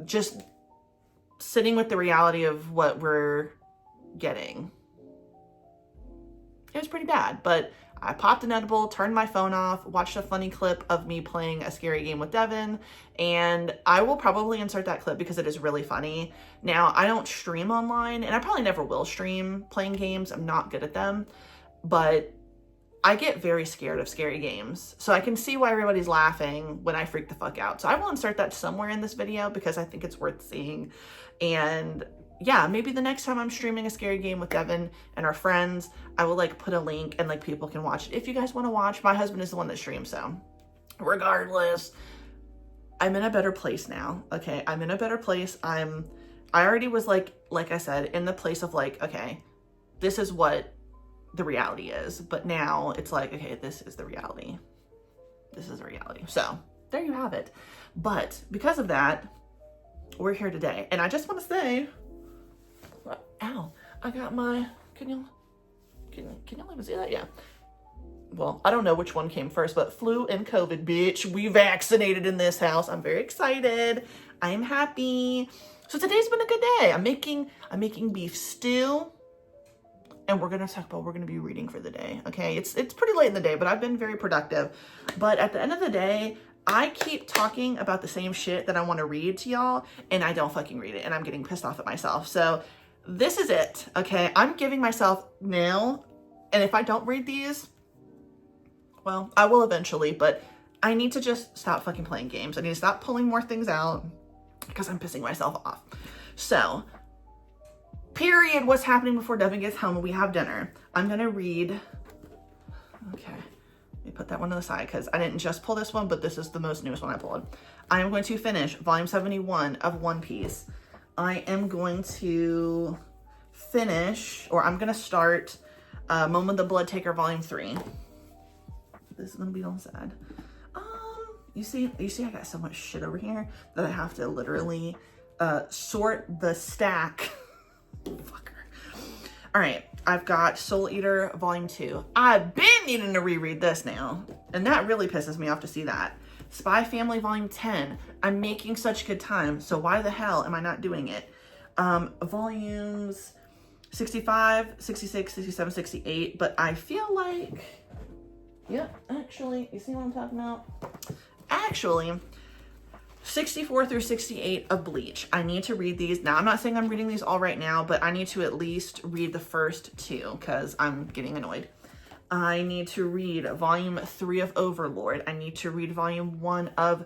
just sitting with the reality of what we're getting. It was pretty bad, but I popped an edible, turned my phone off, watched a funny clip of me playing a scary game with Devin, and I will probably insert that clip because it is really funny. Now, I don't stream online, and I probably never will stream playing games. I'm not good at them, but I get very scared of scary games. So I can see why everybody's laughing when I freak the fuck out. So I will insert that somewhere in this video because I think it's worth seeing. And yeah, maybe the next time I'm streaming a scary game with Devin and our friends, I will like put a link and like people can watch it. If you guys want to watch, my husband is the one that streams, so regardless, I'm in a better place now. Okay, I'm in a better place. I already was like I said, in the place of like, okay, this is what the reality is. But now it's like, okay, this is the reality. This is the reality. So there you have it. But because of that, we're here today. And I just want to say, ow, I got my, can you even see that? Yeah. Well, I don't know which one came first, but flu and COVID, bitch. We vaccinated in this house. I'm very excited. I'm happy. So today's been a good day. I'm making beef stew, and we're gonna talk about what we're gonna be reading for the day. Okay, it's pretty late in the day, but I've been very productive. But at the end of the day, I keep talking about the same shit that I want to read to y'all, and I don't fucking read it, and I'm getting pissed off at myself. So this is it, okay? I'm giving myself now, and if I don't read these, well, I will eventually, but I need to just stop fucking playing games. I need to stop pulling more things out because I'm pissing myself off. So, period, what's happening before Devin gets home and we have dinner. I'm gonna read, okay, let me put that one to the side because I didn't just pull this one, but this is the most newest one I pulled. I am going to finish volume 71 of One Piece. I am going to finish, or I'm gonna start Moment of the Blood Taker volume 3. This is gonna be all sad. You see I got so much shit over here that I have to literally sort the stack. Fucker. All right, I've got Soul Eater volume 2. I've been needing to reread this now, and that really pisses me off to see that. Spy Family volume 10. I'm making such good time, so why the hell am I not doing it? Volumes 65, 66, 67, 68, but I feel like, yeah, actually, you see what I'm talking about? Actually, 64 through 68 of Bleach. I need to read these. Now, I'm not saying I'm reading these all right now, but I need to at least read the first 2 because I'm getting annoyed. I need to read volume 3 of Overlord. I need to read volume 1 of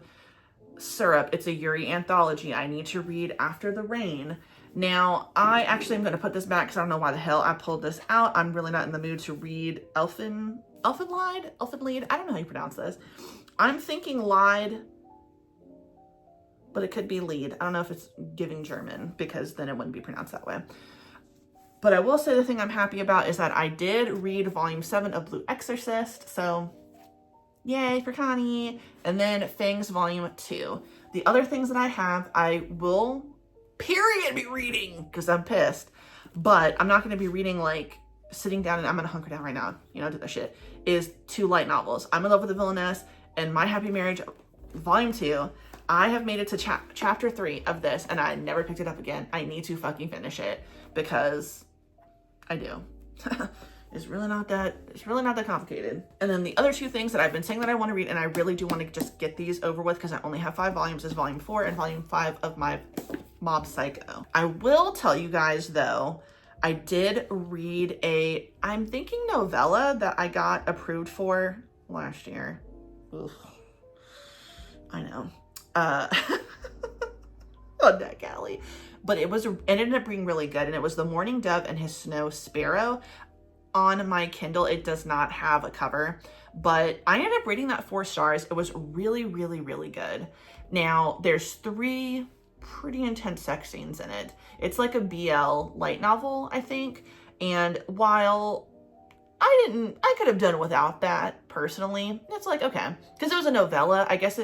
Syrup. It's a Yuri anthology. I need to read After the Rain. Now, I actually am going to put this back because I don't know why the hell I pulled this out. I'm really not in the mood to read Elfenlied? I don't know how you pronounce this. I'm thinking Lied, but it could be lead. I don't know if it's giving German because then it wouldn't be pronounced that way. But I will say the thing I'm happy about is that I did read volume 7 of Blue Exorcist. So yay for Connie. And then Fangs volume 2. The other things that I have, I will period be reading because I'm pissed. But I'm not going to be reading like sitting down and I'm gonna hunker down right now, you know, do that shit, is 2 light novels. I'm in Love with the Villainess and My Happy Marriage Volume 2. I have made it to chapter 3 of this and I never picked it up again. I need to fucking finish it because I do. It's really not that complicated. And then the other 2 things that I've been saying that I want to read, and I really do want to just get these over with because I only have 5 volumes, is volume 4 and volume 5 of my Mob Psycho. I will tell you guys though, I did read I'm thinking novella that I got approved for last year. Oof. I know. On that alley. But it ended up being really good, and it was The Morning Dove and His Snow Sparrow. On my Kindle, it does not have a cover, but I ended up rating that 4 stars. It was really, really, really good. Now, there's 3 pretty intense sex scenes in it. It's like a BL light novel, I think. And while I could have done without that personally, it's like, okay. Because it was a novella, I guess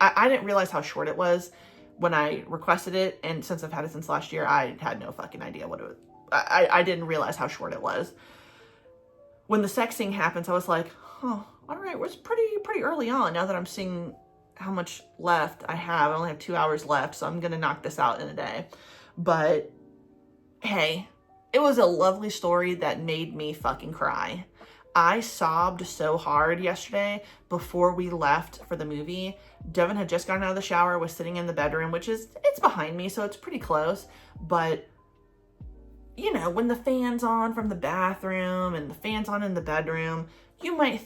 I didn't realize how short it was when I requested it. And since I've had it since last year, I had no fucking idea what it was. I didn't realize how short it was. When the sex scene happens, I was like, oh, all right, well, it's pretty early on now that I'm seeing how much left I have. I only have 2 hours left, so I'm gonna knock this out in a day. But hey, it was a lovely story that made me fucking cry. I sobbed so hard yesterday before we left for the movie. Devin had just gotten out of the shower, was sitting in the bedroom, it's behind me, so it's pretty close. But you know, when the fan's on from the bathroom and the fan's on in the bedroom, you might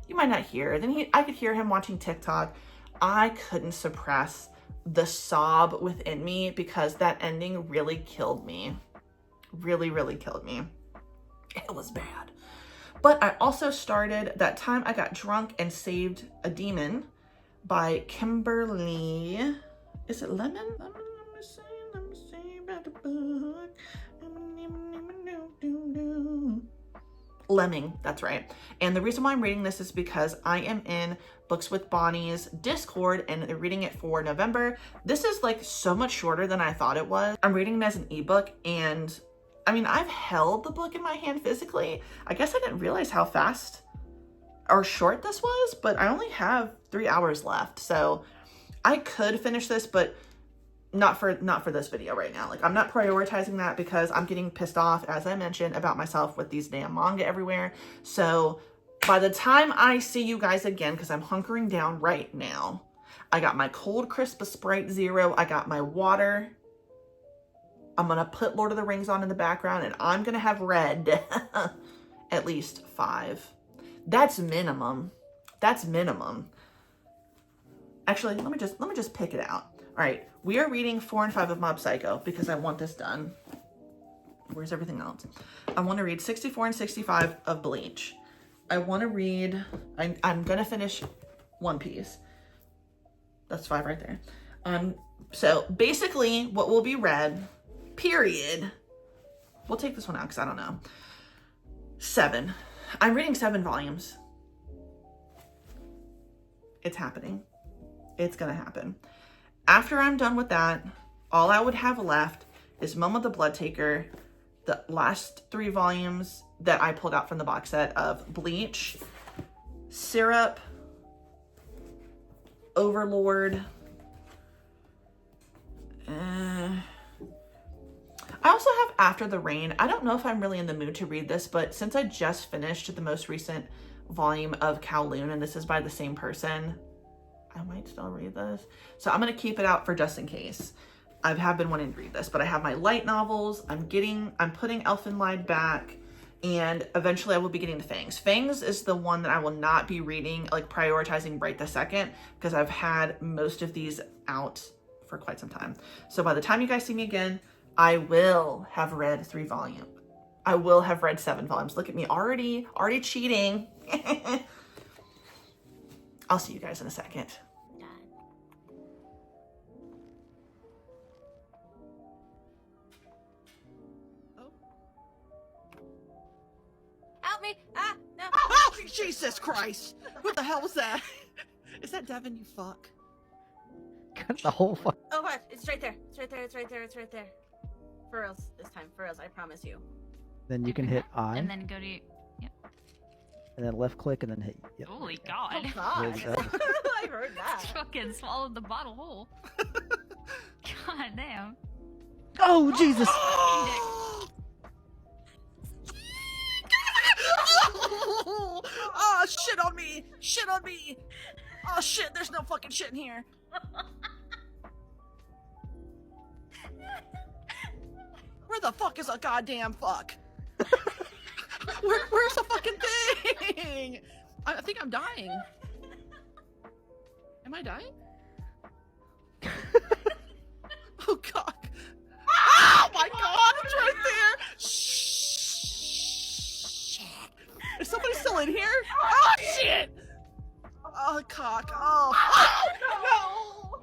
not hear. Then I could hear him watching TikTok. I couldn't suppress the sob within me because that ending really killed me. Really, really killed me. It was bad. But I also started That Time I Got Drunk and Saved a Demon by Kimberly. Is it Lemon? Let me see about the book. Lemming, that's right. And the reason why I'm reading this is because I am in Books with Bonnie's Discord and they're reading it for November. This is like so much shorter than I thought it was. I'm reading it as an ebook, and I mean, I've held the book in my hand physically. I guess I didn't realize how fast or short this was, but I only have 3 hours left. So I could finish this, but not for this video right now. Like, I'm not prioritizing that because I'm getting pissed off, as I mentioned, about myself with these damn manga everywhere. So by the time I see you guys again, because I'm hunkering down right now, I got my cold crisp Sprite Zero. I got my water. I'm going to put Lord of the Rings on in the background, and I'm going to have read at least 5. That's minimum. That's minimum. Actually, let me just pick it out. All right, we are reading 4 and 5 of Mob Psycho because I want this done. Where's everything else? I want to read 64 and 65 of Bleach. I want to read, I'm going to finish One Piece. That's 5 right there. So basically what will be read, period. We'll take this one out because I don't know. 7. I'm reading 7 volumes. It's happening. It's going to happen. After I'm done with that, all I would have left is Momo the Blood Taker, the last 3 volumes that I pulled out from the box set of Bleach, Syrup, Overlord. I also have After the Rain. I don't know if I'm really in the mood to read this, but since I just finished the most recent volume of Kowloon, and this is by the same person, I might still read this. So I'm going to keep it out for just in case. I have been wanting to read this, but I have my light novels. I'm putting Elfenlied back, and eventually I will be getting to Fangs. Fangs is the one that I will not be reading, like prioritizing right this second, because I've had most of these out for quite some time. So by the time you guys see me again, I will have read 3 volumes. I will have read 7 volumes. Look at me, already cheating. I'll see you guys in a second. Help me! Ah, no! Oh, Jesus Christ! What the hell was that? Is that Devin, you fuck? The whole fuck. Oh gosh, it's right there. It's right there. It's right there. It's right there. For reals this time. For reals, I promise you. Then you can hit I, And then go to. Yep. and then left click, and then hit. Yep. Holy God. Oh, God. There's that. I heard that. Fucking swallowed the bottle whole. God damn. Oh Jesus! Oh, shit on me! Shit on me! Oh shit, there's no fucking shit in here. Where the fuck is a goddamn fuck? Where's the fucking thing? I think I'm dying. Am I dying? Oh god. Oh my god, it's right there! Shh. Is somebody still in here? Oh shit! Oh cock. Oh. Oh no!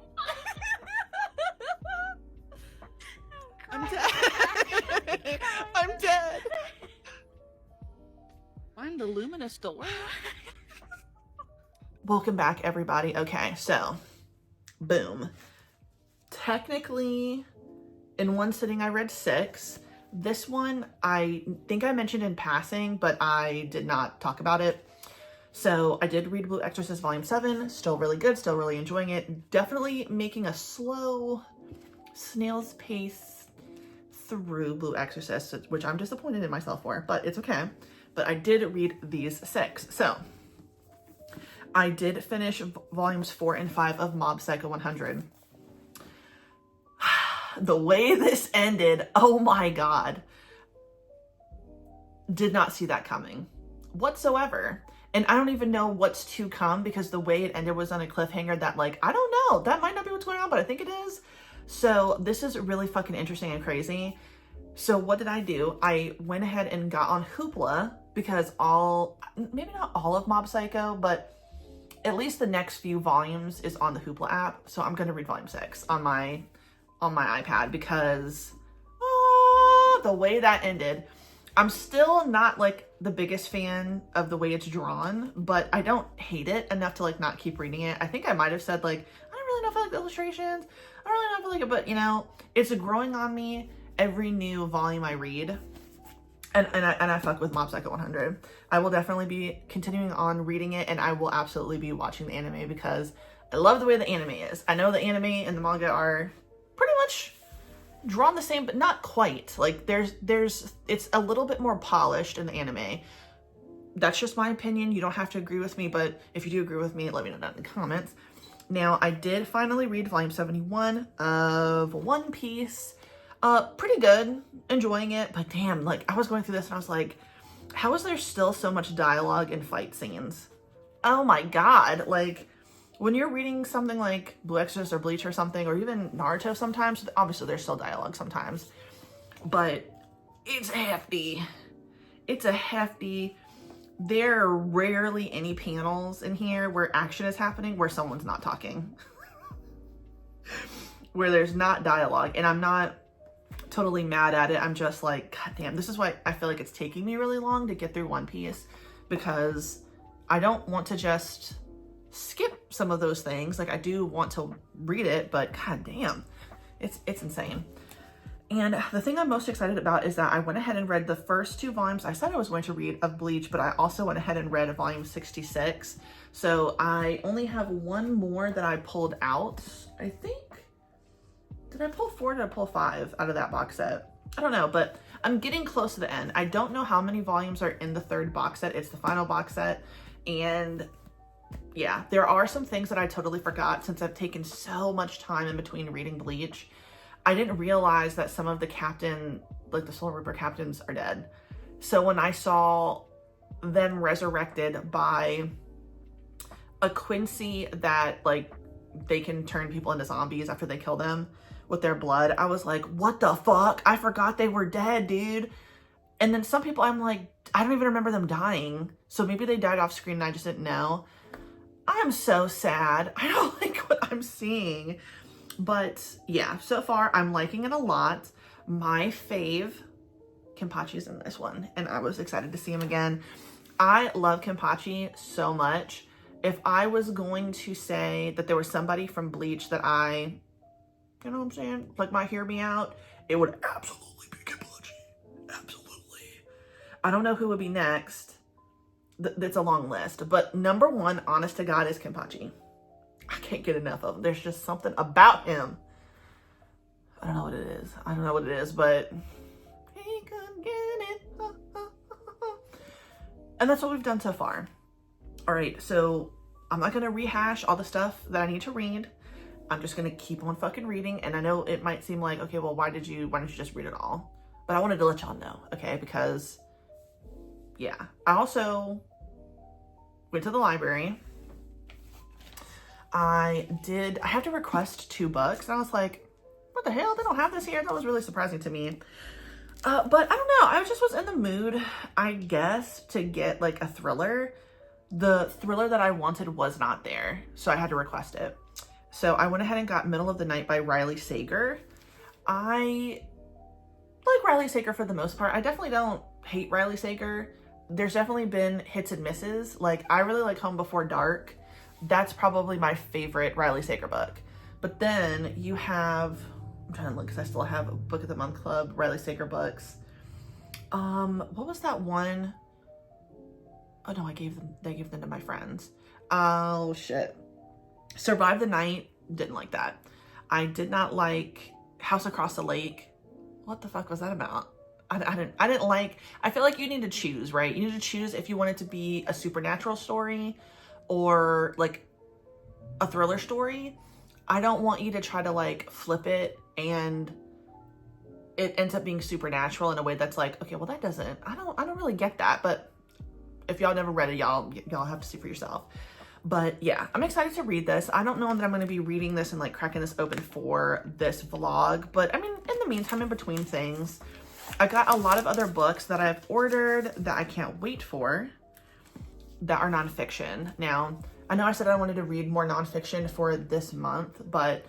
I'm dead. I'm dead. Find the luminous door. Welcome back, everybody. Okay, so boom. Technically, in one sitting, I read 6. This one, I think I mentioned in passing, but I did not talk about it. So I did read Blue Exorcist Volume 7. Still really good. Still really enjoying it. Definitely making a slow snail's pace through Blue Exorcist, which I'm disappointed in myself for, but it's okay. But I did read these 6. So I did finish volumes 4 and 5 of Mob Psycho 100. The way this ended, oh my god. Did not see that coming whatsoever. And I don't even know what's to come because the way it ended was on a cliffhanger that, like, I don't know. That might not be what's going on, but I think it is. So this is really fucking interesting and crazy. So what did I do? I went ahead and got on Hoopla because maybe not all of Mob Psycho, but at least the next few volumes is on the Hoopla app. So I'm going to read volume 6 on my iPad because the way that ended, I'm still not like the biggest fan of the way it's drawn, but I don't hate it enough to like not keep reading it. I think I might have said like, I don't really know if I like the illustrations. I don't really know if I like it, but you know, it's growing on me every new volume I read. And I fuck with Mob Psycho 100. I will definitely be continuing on reading it, and I will absolutely be watching the anime because I love the way the anime is. I know the anime and the manga are pretty much drawn the same, but not quite. Like it's a little bit more polished in the anime. That's just my opinion. You don't have to agree with me, but if you do agree with me, let me know that in the comments. Now, I did finally read volume 71 of One Piece. Pretty good, enjoying it, but damn, like I was going through this and I was like, how is there still so much dialogue and fight scenes? Oh my god, like when you're reading something like Blue Exorcist or Bleach or something, or even Naruto sometimes, obviously there's still dialogue sometimes, but it's hefty. It's a hefty, there are rarely any panels in here where action is happening where someone's not talking. Where there's not dialogue, and I'm not totally mad at it. I'm just like, god damn, this is why I feel like it's taking me really long to get through One Piece, because I don't want to just skip some of those things. Like I do want to read it, but god damn, it's insane. And the thing I'm most excited about is that I went ahead and read the first 2 volumes I said I was going to read of Bleach, but I also went ahead and read volume 66. So I only have one more that I pulled out, I think. Did I pull 4 or did I pull 5 out of that box set? I don't know, but I'm getting close to the end. I don't know how many volumes are in the 3rd box set. It's the final box set. And yeah, there are some things that I totally forgot since I've taken so much time in between reading Bleach. I didn't realize that some of the the Soul Reaper captains are dead. So when I saw them resurrected by a Quincy that like they can turn people into zombies after they kill them with their blood, I was like, what the fuck? I forgot they were dead, dude. And then some people, I'm like, I don't even remember them dying. So maybe they died off screen and I just didn't know. I'm so sad. I don't like what I'm seeing. But yeah, so far I'm liking it a lot. My fave, Kenpachi's in this one, and I was excited to see him again. I love Kenpachi so much. If I was going to say that there was somebody from Bleach that you know what I'm saying, like might hear me out, it would absolutely be Kenpachi. Absolutely. I don't know who would be next. That's a long list. But number one, honest to God, is Kenpachi. I can't get enough of him. There's just something about him. I don't know what it is. I don't know what it is, but he could get it. And that's what we've done so far. All right, so I'm not gonna rehash all the stuff that I need to read. I'm just gonna keep on fucking reading. And I know it might seem like, okay, well, why didn't you just read it all? But I wanted to let y'all know, okay? Because, yeah. I also went to the library. I have to request 2 books. And I was like, what the hell? They don't have this here? That was really surprising to me. But I don't know. I just was in the mood, I guess, to get like a thriller. The thriller that I wanted was not there, so I had to request it. So I went ahead and got Middle of the Night by Riley Sager. I like Riley Sager for the most part. I definitely don't hate Riley Sager. There's definitely been hits and misses. Like, I really like Home Before Dark. That's probably my favorite Riley Sager book. But then you have, I'm trying to look because I still have a Book of the Month Club, Riley Sager books. What was that one? Oh no, they gave them to my friends. Oh shit. Survive the Night, didn't like that. I did not like House Across the Lake. What the fuck was that about? I didn't like, I feel like you need to choose, right? You need to choose if you want it to be a supernatural story or like a thriller story. I don't want you to try to like flip it and it ends up being supernatural in a way that's like, okay, well that doesn't, I don't really get that. But if y'all never read it, y'all have to see for yourself. But yeah, I'm excited to read this. I don't know that I'm going to be reading this and like cracking this open for this vlog, but I mean, in the meantime, in between things, I got a lot of other books that I've ordered that I can't wait for that are nonfiction. Now, I know I said I wanted to read more nonfiction for this month, but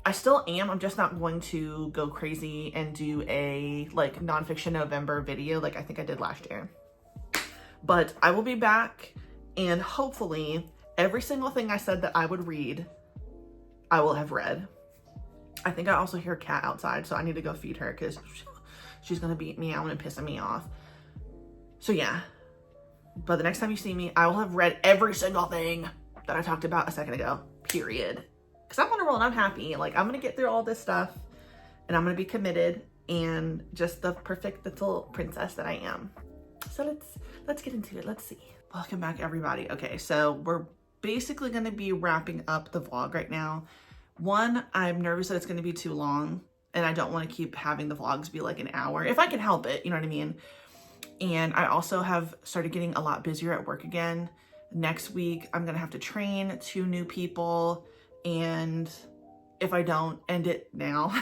I still am. I'm just not going to go crazy and do a like nonfiction November video like I think I did last year. But I will be back, and hopefully every single thing I said that I would read, I will have read. I think I also hear a cat outside, so I need to go feed her because she's gonna be meowing and pissing me off. So yeah, but the next time you see me, I will have read every single thing that I talked about a second ago, period. Because I'm on a roll and I'm happy. Like, I'm gonna get through all this stuff and I'm gonna be committed and just the perfect little princess that I am. So let's get into it. Let's see. Welcome back, everybody. Okay, so we're basically gonna be wrapping up the vlog right now. One, I'm nervous that it's gonna be too long and I don't want to keep having the vlogs be like an hour if I can help it, you know what I mean? And I also have started getting a lot busier at work again. Next week, I'm gonna have to train 2 new people, and if I don't end it now,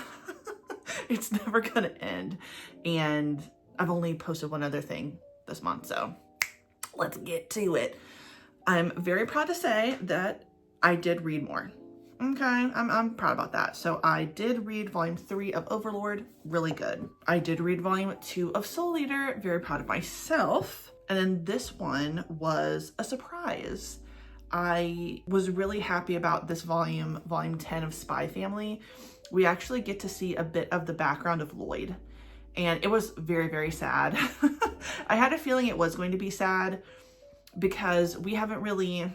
it's never gonna end. And I've only posted 1 other thing this month, so let's get to it. I'm very proud to say that I did read more. Okay, I'm proud about that. So I did read volume 3 of Overlord, really good. I did read volume 2 of Soul Eater, very proud of myself. And then this one was a surprise. I was really happy about this volume 10 of Spy Family. We actually get to see a bit of the background of Lloyd, and it was very, very sad. I had a feeling it was going to be sad because we haven't really,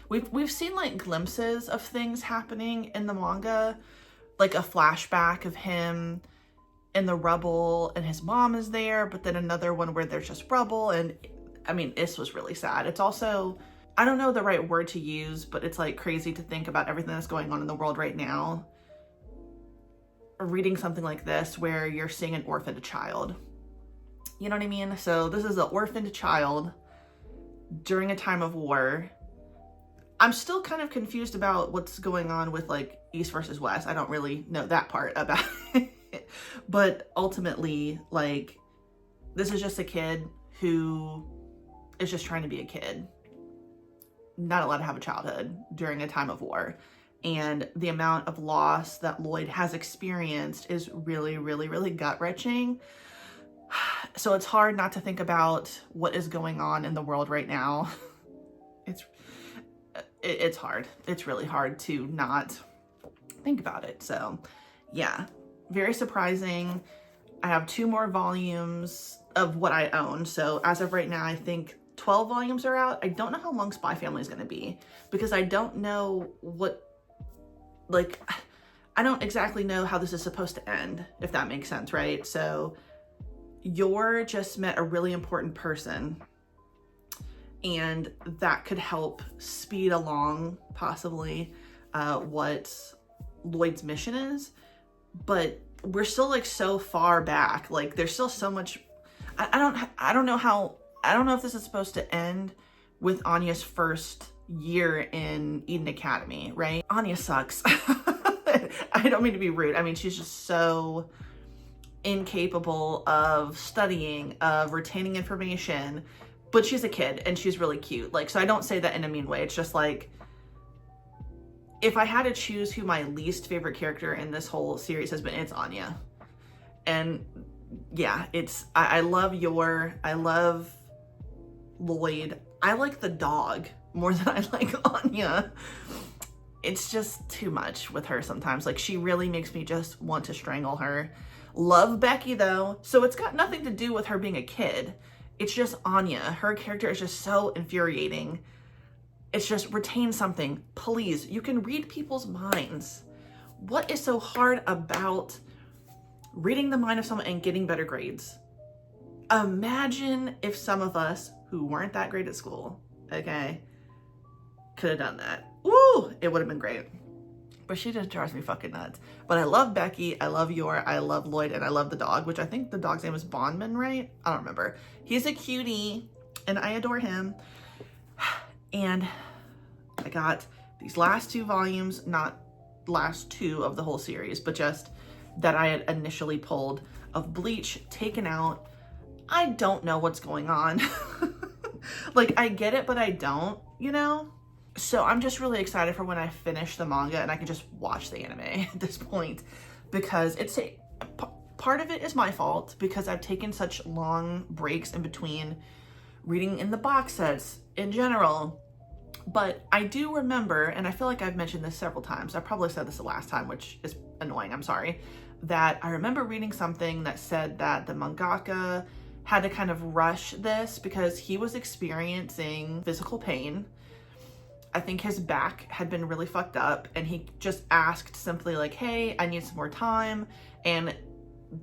we've seen like glimpses of things happening in the manga, like a flashback of him in the rubble and his mom is there, but then another one where there's just rubble. And I mean, this was really sad. It's also, I don't know the right word to use, but it's like crazy to think about everything that's going on in the world right now. Reading something like this where you're seeing an orphaned child. You know what I mean? So this is an orphaned child during a time of war. I'm still kind of confused about what's going on with like East versus West. I don't really know that part about it. But ultimately, like, this is just a kid who is just trying to be a kid. Not allowed to have a childhood during a time of war. And the amount of loss that Lloyd has experienced is really, really, really gut-wrenching. So it's hard not to think about what is going on in the world right now. It's hard. It's really hard to not think about it. So yeah, very surprising. I have 2 more volumes of what I own. So as of right now, I think 12 volumes are out. I don't know how long Spy Family is going to be because I don't know what, like, I don't exactly know how this is supposed to end, if that makes sense, right? So Yor just met a really important person, and that could help speed along possibly what Lloyd's mission is. But we're still like so far back. Like there's still so much. I don't know if this is supposed to end with Anya's first year in Eden Academy, right? Anya sucks. I don't mean to be rude. I mean, she's just so incapable of studying, of retaining information, but she's a kid and she's really cute. Like, so I don't say that in a mean way. It's just like, if I had to choose who my least favorite character in this whole series has been, it's Anya. And yeah, I love Yor. I love Lloyd. I like the dog more than I like Anya. It's just too much with her sometimes. Like, she really makes me just want to strangle her. Love Becky though. So it's got nothing to do with her being a kid. It's just Anya. Her character is just so infuriating. It's just, retain something. Please, you can read people's minds. What is so hard about reading the mind of someone and getting better grades? Imagine if some of us who weren't that great at school, okay, could have done that. Woo! It would have been great. But she just drives me fucking nuts. But I love Becky, I love Yor, I love Lloyd, and I love the dog, which I think the dog's name is Bondman, right? I don't remember. He's a cutie, and I adore him. And I got these last 2 volumes, not last 2 of the whole series, but just that I had initially pulled, of Bleach taken out. I don't know what's going on. Like, I get it, but I don't, you know? So I'm just really excited for when I finish the manga and I can just watch the anime at this point, because it's part of it is my fault because I've taken such long breaks in between reading in the box sets in general. But I do remember, and I feel like I've mentioned this several times, I probably said this the last time, which is annoying, I'm sorry, that I remember reading something that said that the mangaka had to kind of rush this because he was experiencing physical pain. I think his back had been really fucked up, and he just asked simply like, hey, I need some more time. And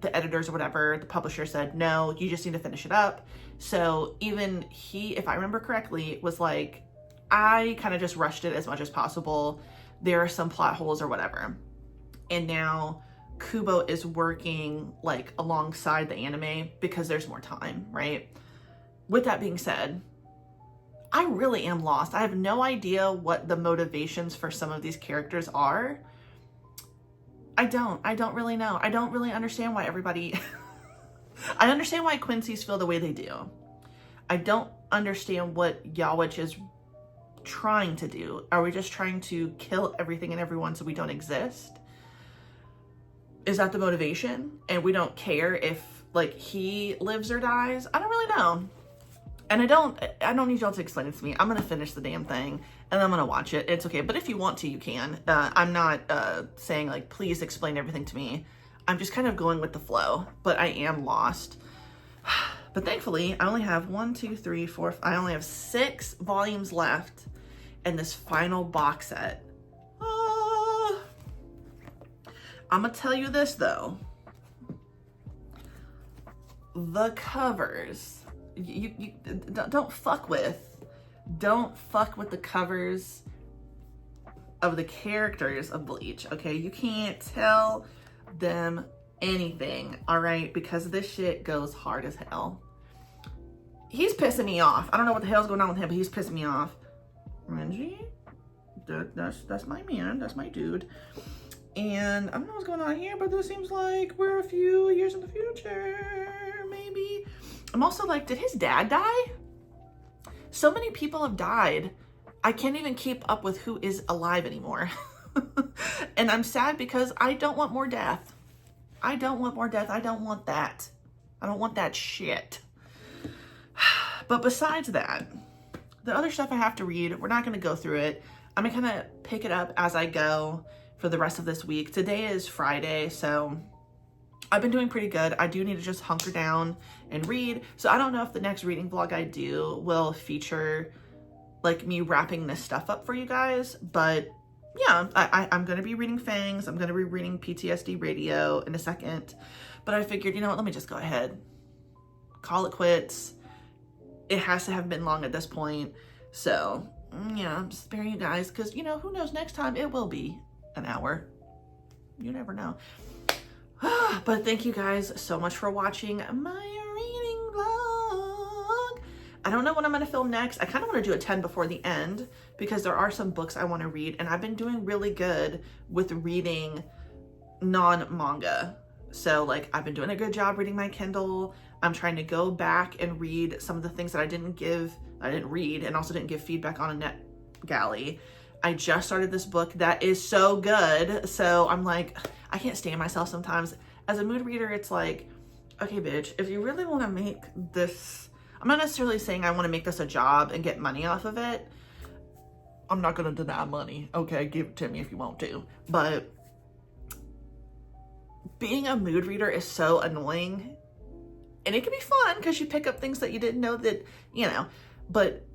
the editors or whatever, the publisher said, no, you just need to finish it up. So even he, if I remember correctly, was like, I kind of just rushed it as much as possible. There are some plot holes or whatever. And now Kubo is working like alongside the anime because there's more time, right? With that being said, I really am lost. I have no idea what the motivations for some of these characters are. I don't really know. I don't really understand why everybody, I understand why Quincy's feel the way they do. I don't understand what Yawich is trying to do. Are we just trying to kill everything and everyone so we don't exist? Is that the motivation? And we don't care if like he lives or dies? I don't really know. And I don't need y'all to explain it to me. I'm gonna finish the damn thing and I'm gonna watch it. It's okay. But if you want to, you can. I'm not saying like, please explain everything to me. I'm just kind of going with the flow, but I am lost. But thankfully, I only have 1, 2, 3, 4, I only have 6 volumes left in this final box set. I'm gonna tell you this though. The covers, you don't fuck with the covers of the characters of Bleach, okay? You can't tell them anything, all right? Because this shit goes hard as hell. He's pissing me off. I don't know what the hell's going on with him, but he's pissing me off. Renji, that's my man, that's my dude. And I don't know what's going on here, but this seems like we're a few years in the future, maybe. I'm also like, did his dad die? So many people have died. I can't even keep up with who is alive anymore. And I'm sad because I don't want more death. I don't want more death. I don't want that. I don't want that shit. But besides that, the other stuff I have to read, we're not going to go through it. I'm going to kind of pick it up as I go for the rest of this week. Today is Friday, so I've been doing pretty good. I do need to just hunker down and read. So I don't know if the next reading vlog I do will feature like me wrapping this stuff up for you guys, but yeah, I'm going to be reading Fangs. I'm going to be reading PTSD Radio in a second, but I figured, you know what, let me just go ahead, call it quits. It has to have been long at this point. So yeah, I'm just sparing you guys because, you know, who knows, next time it will be an hour. You never know. But thank you guys so much for watching my reading vlog. I don't know what I'm going to film next. I kind of want to do a 10 before the end because there are some books I want to read, and I've been doing really good with reading non-manga. So like I've been doing a good job reading my Kindle. I'm trying to go back and read some of the things that I didn't read and also didn't give feedback on a NetGalley. I just started this book that is so good. So I'm like, I can't stand myself sometimes. As a mood reader, it's like, okay, bitch, if you really want to make this, I'm not necessarily saying I want to make this a job and get money off of it. I'm not going to deny money. Okay, give it to me if you want to. But being a mood reader is so annoying. And it can be fun because you pick up things that you didn't know that, you know, but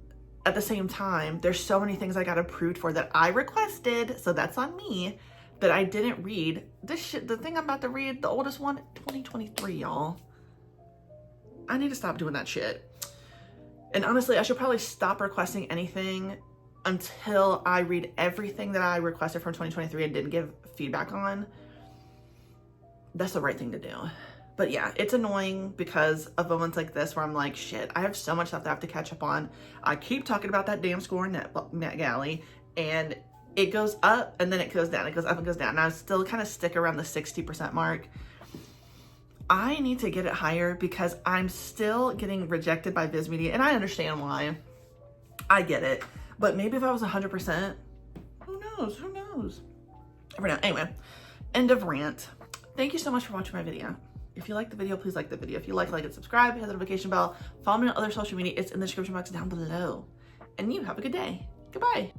at the same time, there's so many things I got approved for that I requested, so that's on me, that I didn't read. This shit, the thing I'm about to read, the oldest one, 2023, y'all. I need to stop doing that shit. And honestly, I should probably stop requesting anything until I read everything that I requested from 2023 and didn't give feedback on. That's the right thing to do. But yeah, it's annoying because of moments like this where I'm like, shit, I have so much stuff that I have to catch up on. I keep talking about that damn score in NetGalley, and it goes up and then it goes down. It goes up and goes down. And I still kind of stick around the 60% mark. I need to get it higher because I'm still getting rejected by Viz Media, and I understand why. I get it. But maybe if I was 100%, who knows? Who knows? Never know. Anyway, end of rant. Thank you so much for watching my video. If you like the video, please like the video. If you like it, subscribe, hit the notification bell, follow me on other social media. It's in the description box down below. And you have a good day. Goodbye.